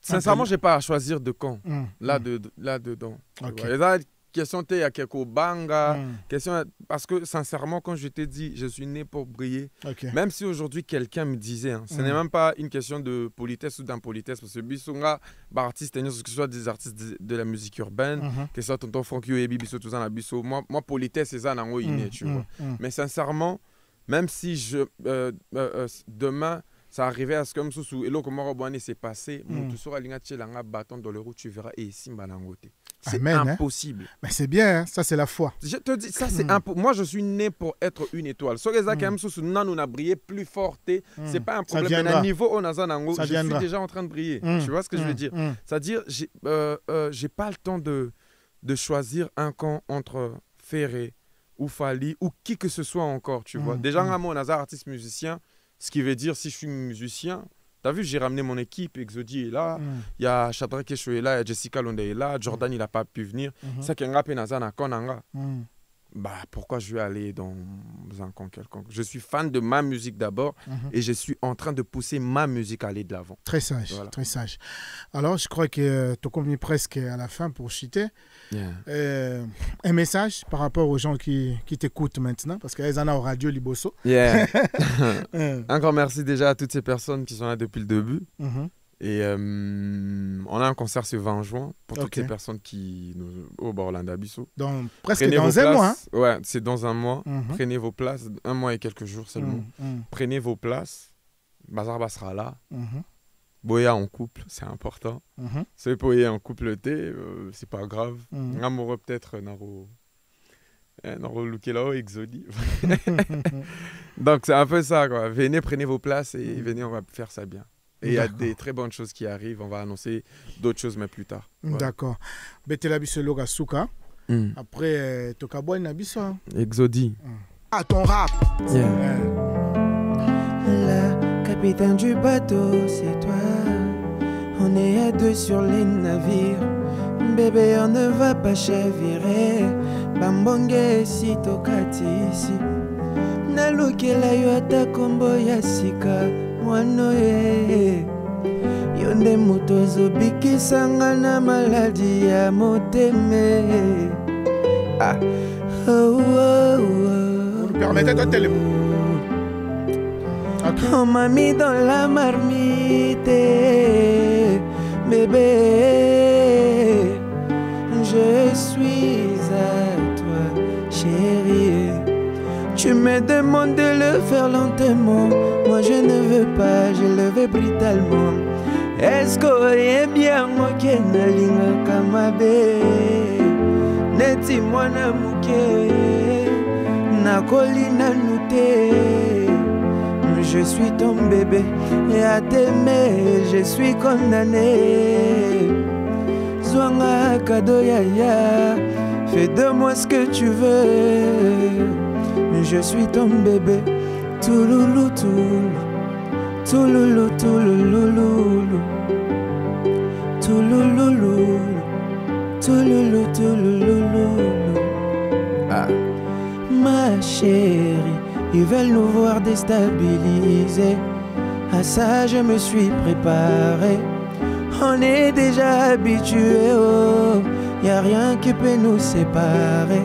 sincèrement j'ai pas à choisir de camp là dedans. Question il y a quelques banga, question parce que sincèrement quand je t'ai dit je suis né pour briller, même si aujourd'hui quelqu'un me disait ce n'est même pas une question de politesse ou d'impolitesse parce que bisonga artistes que ce soit des artistes de la musique urbaine, que ce soit tonton Franck et biso tout ça na biso, moi politesse c'est ça nango inné, tu vois. Mais sincèrement même si demain ça arrivait à ce que Msoussou et l'autre Morobouane s'est passé, mon tout sera linga tchelanga bâton dans le route, tu verras et Simba Nangote. C'est impossible. Mais c'est bien, hein? Ça c'est la foi. Je te dis, ça c'est impossible. Moi je suis né pour être une étoile. Ce que nous a brillé plus fort, c'est pas un problème. Mais à niveau on a je suis déjà en train de briller. Tu vois ce que je veux dire? C'est-à-dire, j'ai pas le temps de choisir un camp entre Ferré ou Fali ou qui que ce soit encore. Tu vois? Déjà, on a un artiste musicien, ce qui veut dire si je suis musicien. T'as vu, j'ai ramené mon équipe, Exodi est là, il y a Chadra Kesho est là, il y a Jessica Londe est là, Jordan il n'a pas pu venir. Ça qui est Nazana Konanga. Pourquoi je vais aller dans un camp quelconque? Je suis fan de ma musique d'abord et je suis en train de pousser ma musique à aller de l'avant. Très sage, très sage. Alors, je crois que tu es convenu presque à la fin pour chuter. Un message par rapport aux gens qui t'écoutent maintenant, parce qu'ils en ont au radio Liboso. Encore merci déjà à toutes ces personnes qui sont là depuis le début. Et on a un concert ce 20 juin pour toutes les personnes qui nous au Borland Abisso. Donc presque dans un mois. Ouais, c'est dans un mois. Prenez vos places, un mois et quelques jours seulement. Prenez vos places. Bazarba sera là. Boya en couple, c'est important. C'est boya en couple c'est pas grave. Amoureux peut-être Naro Lukela Exodi. Donc c'est un peu ça quoi. Venez, prenez vos places et venez, on va faire ça bien. Et il y a des très bonnes choses qui arrivent. On va annoncer d'autres choses, mais plus tard. Voilà. D'accord. Betela Bisologa Souka. Après, Tokaboy Nabiso. Exodi. À ton rap. La capitaine du bateau, c'est toi. On est à deux sur les navires. Bébé, on ne va pas chavirer. Bambonge, si tokati ici. Nalukela yo ata kombo ya sika. Wano yonde moto azobikisanga na maladi ya moteme. Permettez de télé. On m'a mis dans la marmite, bébé. Je suis à toi, chérie. Tu me demandes de le faire lentement. Moi je ne veux pas, je le veux brutalement. Est-ce qu'on est bien moqué na linga kamabe? Neti mwana muke na kolina nute. Je suis ton bébé et à t'aimer je suis condamné. Zwanga kado yaya, fais de moi ce que tu veux. Je suis ton bébé, touloulou, touloulou, touloulou, touloulou, touloulou, touloulou. Ma chérie, ils veulent nous voir déstabilisés. À ça je me suis préparé. On est déjà habitué, oh, y a rien qui peut nous séparer.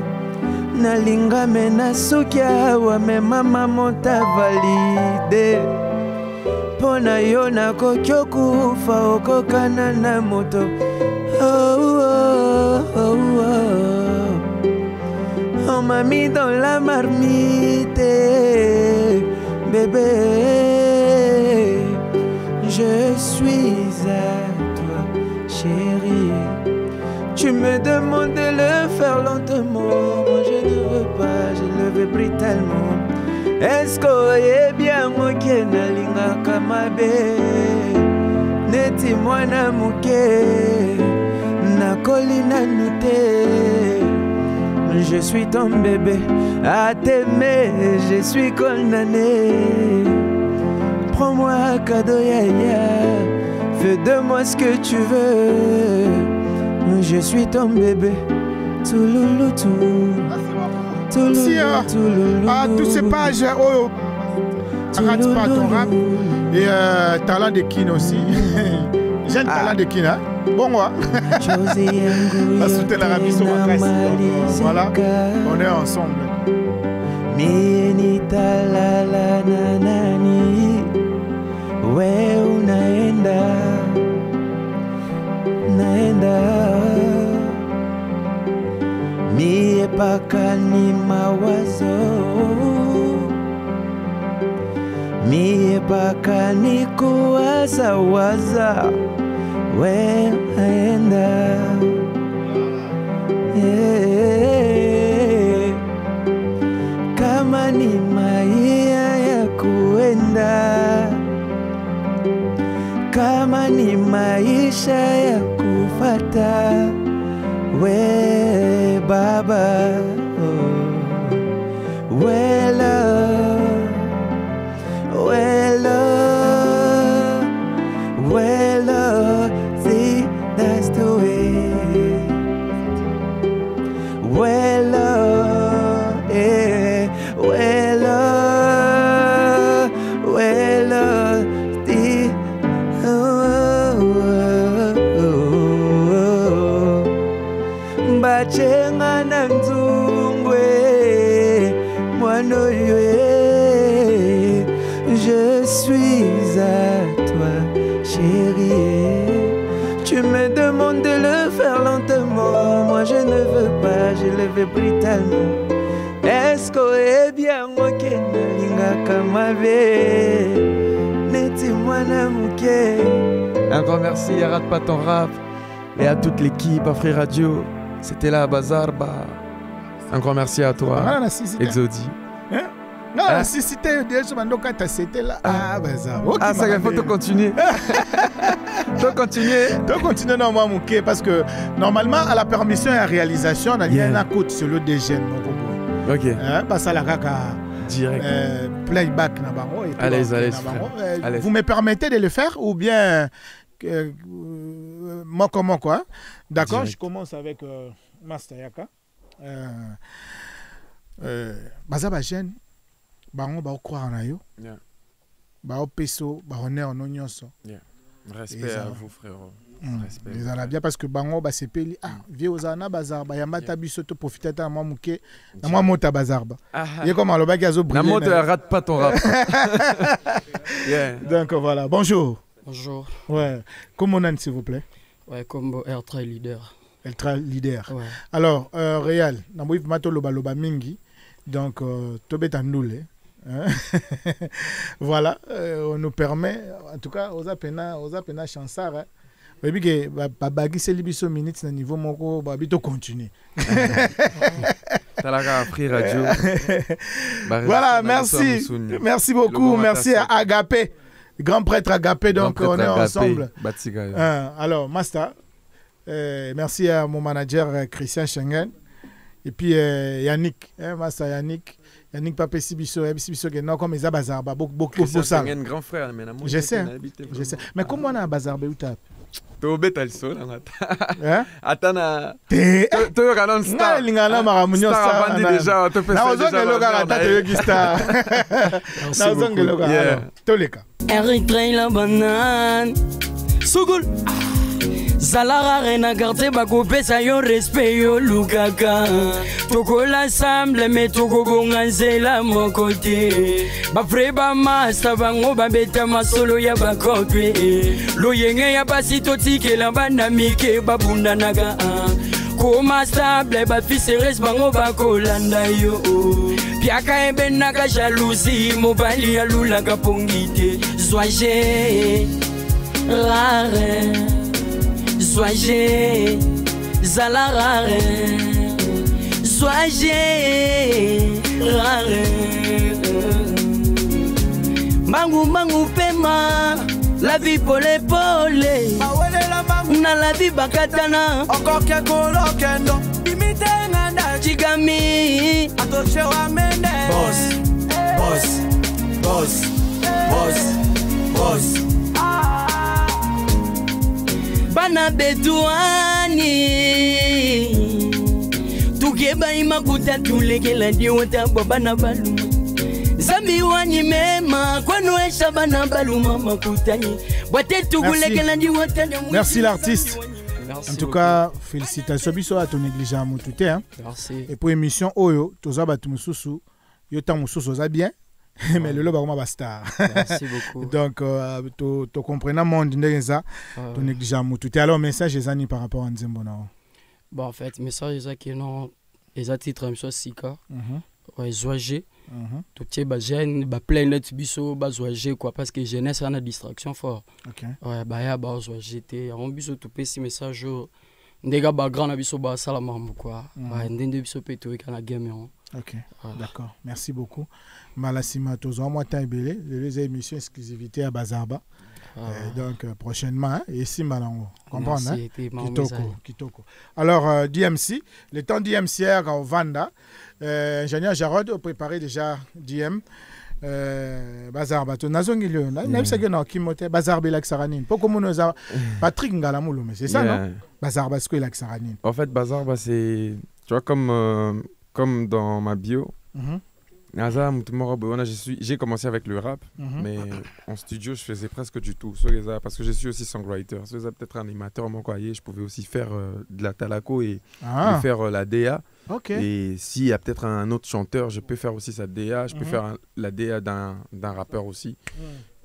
Nalinga mena sukia wa me mama monta valide. pona yo nakoki okufa okokana na moto. On m'a mis dans la marmite, bébé. Je suis à toi, chérie. Tu me demandes de le faire lentement. Moi je ne veux pas, je le veux brutalement. Est-ce que est bien moi qui nalinga kamabe? Neti mwana muke na kolina nute. Je suis ton bébé à t'aimer, je suis condamné. Prends-moi un cadeau, yaya. Fais de moi ce que tu veux. Je suis ton bébé. Touloulou, Merci à tous ces pages. Oh, arrête pas ton rap. Et talent de kin aussi. Jeune talent de kin, hein? Bon, moi. La soutien la rabie sur ma presse. Voilà, on est ensemble. Mienita la la nanani. We unaenda. Naenda. Mie paka ni mawazo. Mie paka ni kuwaza waza. We unaenda. Yeah. Kama ni maia ya kuenda. Kama ni maisha ya kufata. We baba, oh. We love, we love, we love. See, that's the way. We love, yeah. We love, we love. See, Bachenga na nzungwe mwanoye. Je suis à toi, chérie. Tu me demandes de le faire lentement. Moi je ne veux pas, je le veux brutalement. Est-ce que est bien moi qui nalinga kamabe? Neti mwana muke. Encore merci à Rate pas ton rap et à toute l'équipe Afri Radio. C'était là Bazarba. Un grand merci à toi, Exodi. Non, si c'était déjà c'était là. Ah, Bazar. Ah, ça, il faut te continuer. Tu continuer non, moi, Mouké, parce que normalement, à la permission et à la réalisation, il y a un coup sur le DGN. Ok. Parce que la caca. Direct. Playback. Allez. Vous me permettez de le faire ou bien. Moi, comment quoi? D'accord, je commence avec Master Yaka. Bazaba jeune, baron ba croire en ayo. Ba peso, ba honneur en onyoso. Respect à vous frérot. Respect. Ils en a bien parce que bango ba sepeli vieux ozana bazarba yamata biso to profiter ta moi muke na moi mota bazarba. Il comme aloba ki azo briller. La moto rate pas ton rap. Donc voilà, bonjour. Bonjour. Ouais, comment on a s'il vous plaît? Ouais, comme Eltra Leader. Eltra Leader. Ouais. Alors, Réal, na moïf mato loba mingi. Donc tobet andoule. Voilà, on nous permet en tout cas oza pena chansara. Baby que babagi celibiso minutes na niveau moko babito continuer. Radio. Voilà, merci. Merci beaucoup, merci à Agapé. Grand prêtre Agapé, donc on est ensemble. Alors, Master, merci à mon manager Christian Schengen. Et puis Yannick, Master Yannick Papé Sibiso, Sibiso qui est non comme Bazarba, beaucoup de ça. Un grand frère, mais je sais. Mais comment on a Bazarba ou tap? Tu es bête, Alson. Attends, tu es un star. Tu es un star. Eritrea la banane. Sugul. Zalara na quartier bakopesa yo respect yo lukaka. Toko l'ensemble mais toko bonganzela mon côté. Ba frère ba master bango ba beta masolo ya bakope. Lo yenge ya basito tike la banda mike babunda naga. Koma stable ba fiseres bango bakolanda yo. Piaka eben naga jalousie mobali ya lula kapongite. Soyez rare. Soyez zala rare. Soyez rare. Mangu pema. La vie pole pole. Na la vie bakatana. Encore kekolo kendo. Imite nganda. Chigami. Atoche wa mende. Boss. Bana betuani. Tukeba imakuta tulekela diwota bana balu. Zambi wani mema kwanu esha bana balu mama kutani. Boite tugulekela diwota. Merci l'artiste. En tout cas, félicitations biso à ton négligent mutute hein. Merci. Et pour émission Oyo, toza batu mususu, yo ta mususu za bien. Mais le loba ba star. Merci beaucoup. Donc to comprenant monde ndeza ton négligent mutute. Alors message ezani par rapport à Nzembo na. Bon en fait, message ezaki non eza titre même chose sika. Ouais, zoager. Tout petit ba jeune ba plein net biso ba zoager quoi parce que jeunesse a une distraction fort. OK. Ouais, ba ya ba zoager té on biso tout petit message ndega ba grand na biso ba salama quoi. Ba ndende biso pe to kana game. OK. D'accord. Merci beaucoup. Malasima tozo moi taibele, les émissions exclusivité à Bazarba. Donc prochainement et si malango. Comprendre hein? Kitoko. Alors DMC, le temps DMCR au Vanda, ingénieur Jarod a préparé déjà DM Bazarba to nazongilio na bisage na kimote Bazarba la Xaranine. Pourquoi monoza Patrick Ngalamulu mais c'est ça non? Bazarba ce que la Xaranine. En fait Bazarba c'est tu vois comme dans ma bio. J'ai commencé avec le rap, mais en studio, je faisais presque du tout. Parce que je suis aussi songwriter. Peut-être animateur, je pouvais aussi faire de la talaco et faire la DA. Et s'il y a peut-être un autre chanteur, je peux faire aussi sa DA. Je peux faire la DA d'un rappeur aussi.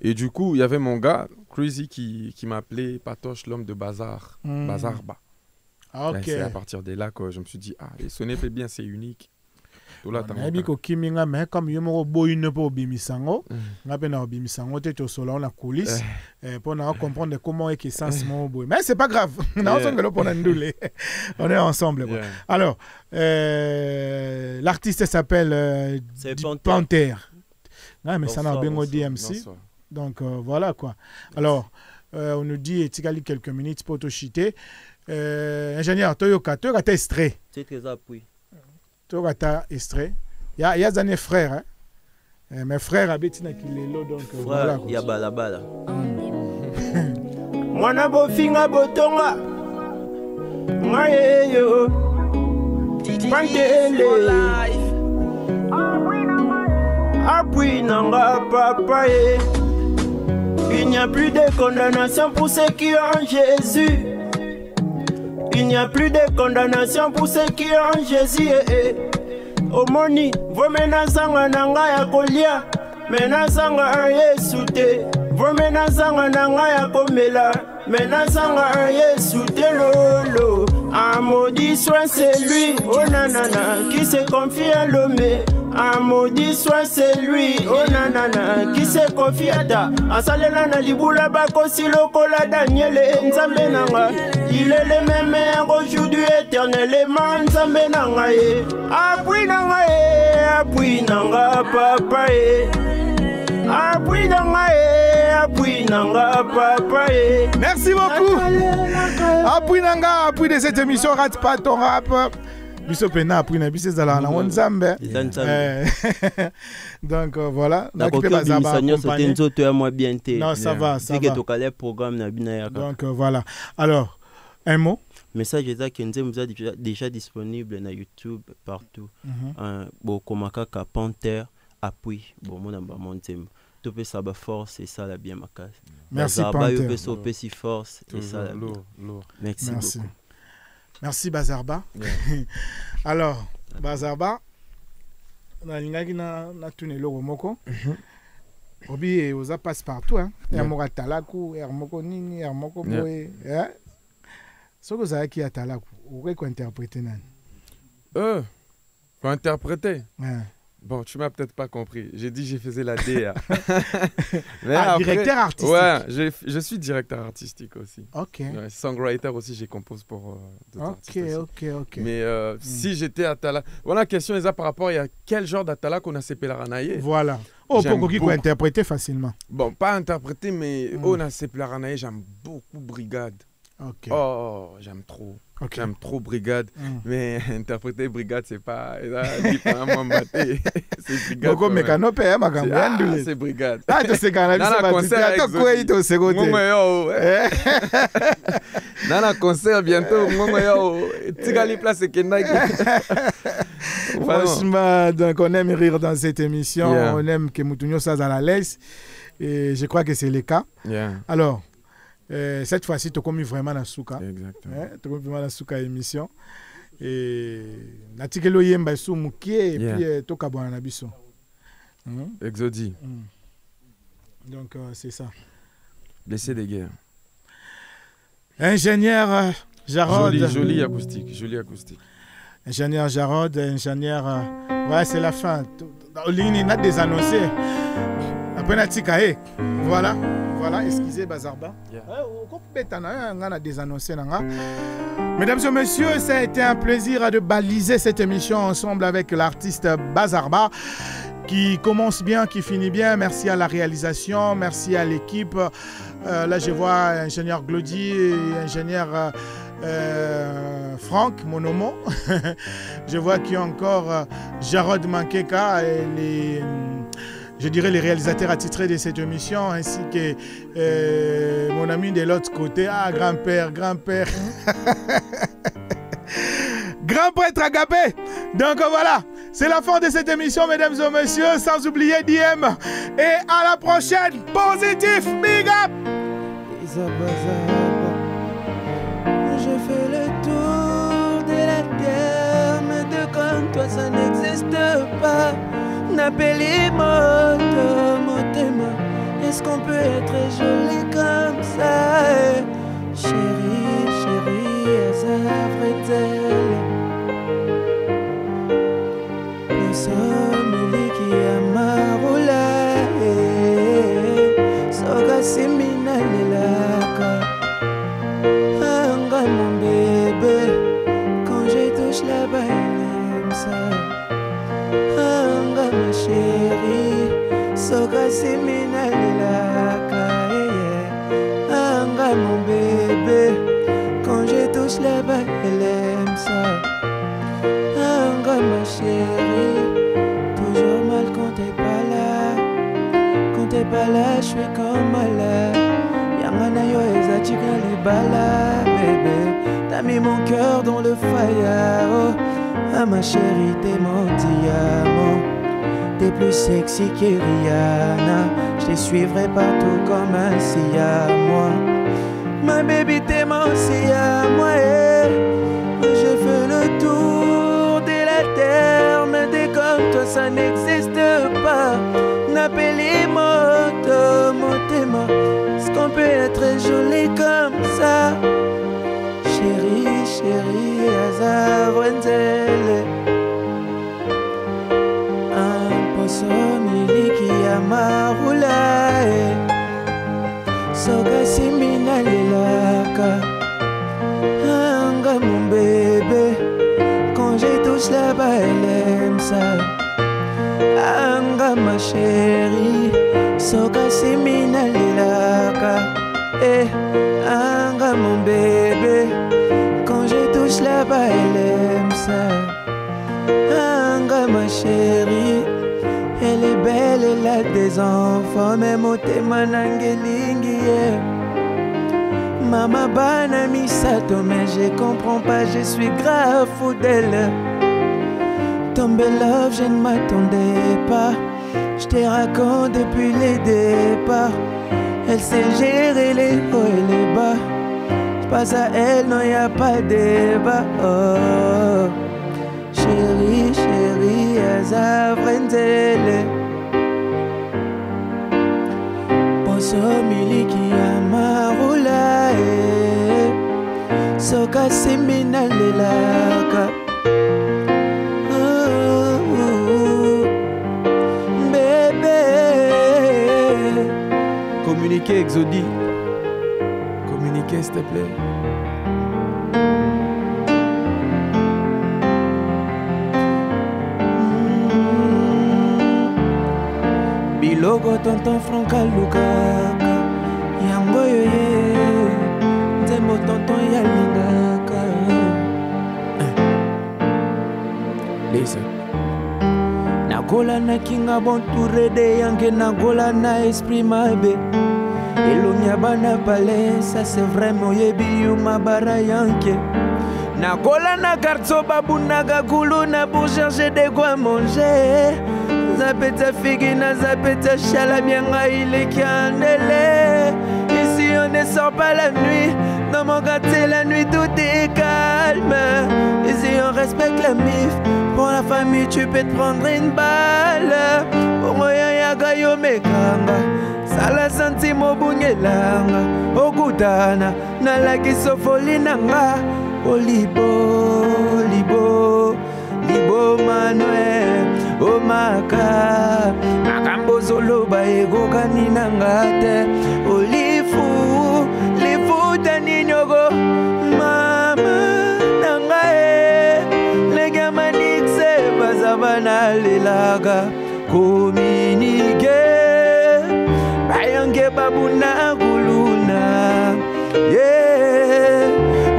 Et du coup, il y avait mon gars, Crazy, qui m'a appelé Patoche, l'homme de Bazar. Bazarba. C'est à partir de là que je me suis dit, et sonner bien, c'est unique. nayebi kokiminga mais comme yo moko boyine po bimisango ngape na bimisango te to solo na coulisse pour na comprendre comment est que sens mo boy mais c'est pas grave na osongelo pona ndule on est ensemble quoi. Alors l'artiste s'appelle Panther. Non mais ça na bengo DMC donc voilà quoi. Alors on nous dit etikali quelques minutes pour to chiter ingénieur Toyoka extrait. C'est très appui. Tu as extrait. Il y a des frères. Hein? Mes frères habitent dans Kilelo. Donc voilà. Il y a balabala. Mwana bofinga botonga. Mayeyo. Pantele. Appui nanga papa. Il n'y a plus de condamnation pour ceux qui ont Jésus. Il n'y a plus de condamnation pour ceux qui ont Jésus. Omoni, vomena sanga nanga ya kolia, mena sanga Yesu te. Vomena sanga nanga ya komela, mena sanga Yesu te lolo. Un maudit soit celui, oh nanana, qui se confie à l'homme. Un maudit soit celui, oh nanana, qui se confie à ta. Asalela na libula bako silokola Daniel nzambe nanga. Il est le même aujourd'hui éternellement nzambe nanga ye. Appui nanga ye, appui nanga papa ye. Appui nanga ye, appui nanga papa ye. Merci beaucoup. Appui nanga, appui de cette émission Rate pas ton rap. Biso pena appui na biso zala na nzambe. Donc voilà. Donc voilà. Alors un mot. Message est que nous avons déjà disponible na YouTube partout. Bon comme Panther appui bon mon namba mon thème. topé ça ba force et ça la bien ma casse. Merci Bazarba Panther. yo pe si force et ça la bien. Merci beaucoup. Merci Bazarba. Alors Bazarba na lingaki na tune logo moko. Obi oza passe partout hein. Ya moko talaku, ya moko nini, ya moko boy. Soko za ki atalaku, ou ko interpréter nani? Pour interpréter. Ouais. Bon, tu m'as peut-être pas compris. J'ai dit que je faisais la DA. Mais après, directeur artistique. Ouais, je suis directeur artistique aussi. Ok. Ouais, songwriter aussi, je compose pour d'autres artistes. Ok. Mais si j'étais à Tala... Voilà, la question est par rapport à quel genre d'Atala qu'on a CP la Ranaye. Voilà. Oh, pour qui peut interpréter facilement. Bon, pas interpréter, mais on a CP la Ranaye, j'aime beaucoup Brigade. Ok. Oh, j'aime trop. Okay. J'aime trop Brigade, mais interpréter Brigade, c'est pas... C'est Brigade. Beaucoup mécano père, ma campagne. C'est Brigade. Ah, tu sais quand même, c'est concert exotique. Dans un concert bientôt, Tigali place Kendaki. Franchement, donc on aime rire dans cette émission, on aime que Moutounio soit à la l'aise, et je crois que c'est le cas. Alors, cette fois-ci, tu as commis vraiment la souka. Exactement. Tu as commis vraiment la souka émission. Et natikelo yemba sou mukie et puis to kabwana na biso. Exodi. Donc c'est ça. Blessé des guerres. Ingénieur Jarod. Joli acoustique, joli acoustique. Ingénieur Jarod, ingénieur ouais, c'est la fin. Ligne n'a des annoncés. Après natikae. Voilà, excusez Bazarba. Mesdames et messieurs, ça a été un plaisir de baliser cette émission ensemble avec l'artiste Bazarba qui commence bien, qui finit bien. Merci à la réalisation, merci à l'équipe. Là, je vois ingénieur Glody et ingénieur Franck Monomo. Je vois qu'il y a encore Jarod Mankeka et les réalisateurs attitrés de cette émission, ainsi que mon ami de l'autre côté, grand-père. Grand prêtre Agapé. Donc voilà, c'est la fin de cette émission, mesdames et messieurs, sans oublier DM. Et à la prochaine, positif, big up. Je fais le tour de la terre, mais de comme toi ça n'existe pas. N'appelez motema, est-ce qu'on peut être joli comme ça? Chérie, Azavretel. Nous sommes liki amarula, soga simina lelaka. Anga mon bébé, quand je touche la balle, elle aime ça. Ma chérie, soka simina lilaka, anga mon bébé, quand je touche la balle, elle aime ça. Anga ma chérie, toujours mal quand t'es pas là. Quand t'es pas là, je suis comme malade. Yangana yo ezatika les bala, bébé. T'as mis mon cœur dans le fire, oh. Ah ma chérie, t'es mon diamant. T'es plus sexy que Rihanna. Je te suivrai partout comme un siamois. Ma baby, t'es mon siamois. Je fais le tour de la terre, mais dès comme toi ça n'existe pas. N'appelez motema, est-ce qu'on peut être joli comme ça? Chérie, Azavretel. Miliki amarula, soka simina lelaka. Anga mon bébé, quand je touche là-bas, elle aime ça. Anga ma chérie, soka simina lelaka. Anga mon bébé, quand je touche là-bas, elle aime ça. Anga ma chérie, elle est belle, elle a des enfants, mais motema nangelingi. Mama bana misato, mais je comprends pas, je suis grave fou d'elle. Tomber love, je ne m'attendais pas. Je Je te raconte depuis les départs. Elle sait gérer les hauts et les bas. Je passe à elle, non y'a pas de débat. Oh, chérie, chérie, Eza Vrenzele. Ponso miliki amarula soka simina lelaka. Communiquez, Exodie. Communiquez, s'il te plaît. Bilogo tonton Franka Lukaka Yango yoye Nzembo tonton Yalingaka. Listen. Nagola na kinga bon touré de yange nagola na esprit mabe. Elonya bana palais, ça c'est vraiment yebi yuma bara yanke. Nagola na garçon babu naga goulou na pour chercher de quoi manger. Zapeta figue na zapeta chalamianga il est candélé. Ici on ne sort pas la nuit. Dans mon quartier la nuit tout est calme. Ici on respecte la mif. Pour la famille tu peux te prendre une balle. Pour moi y'a gayo mekanga. Sala santimo bungelanga. Okutana na laki sofoli nanga. Olibo, libo, libo Manuel. Omaka, makambo zoloba ego kanina ngate. Olifu, lifu tani nyogo. Mama nangae, lega manikse bazabana lilaga. Kominike, bayange babuna guluna. Yeah,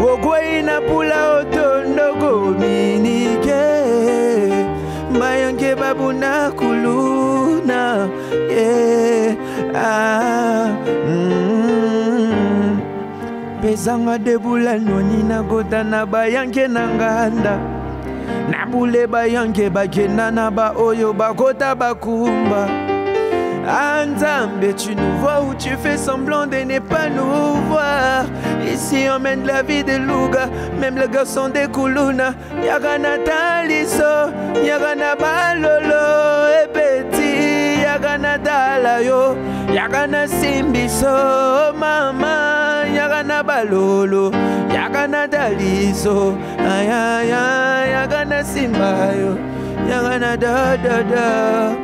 wogwe ina pula otondo kominike. Bayange babuna kuluna, yeah, Bezanga debula noni na gota na bayange nanganda. Nabule bayange bagena na ba oyo bakota bakumba. Anzambe, tu nous vois ou tu fais semblant de ne pas nous voir. Ici on mène la vie de Louga, même les garçons de Kuluna. Yagana Taliso, Yagana Balolo, et petit, Yagana Dalayo, Yagana Simbiso, Mama, Yagana Balolo, Yagana Daliso, Yagana Simbayo, Yagana da.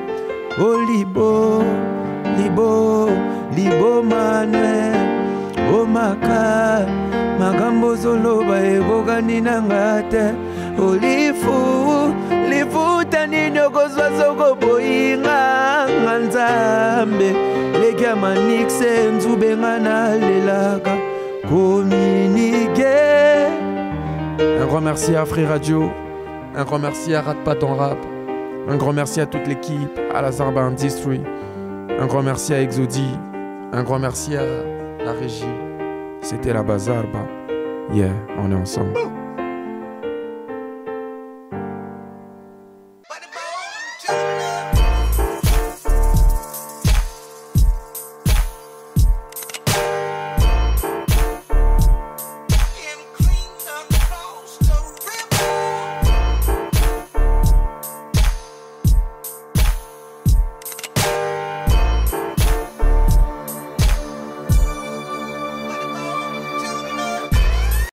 Oh libo, libo, libo Manuel. Oh maka, magambo zoloba ego ganina ngate. Oh lifu, lifu tani nyogozwa zoko boinga nganzambe. Legia manikse nzube ngana lelaka. Communiqué. Un grand merci à Free Radio. Un grand merci à Rate Pas Ton Rap. Un grand merci à toute l'équipe, à la Zarba Industry. Un grand merci à Exodie. Un grand merci à la régie. C'était la Bazarba. Yeah, on est ensemble.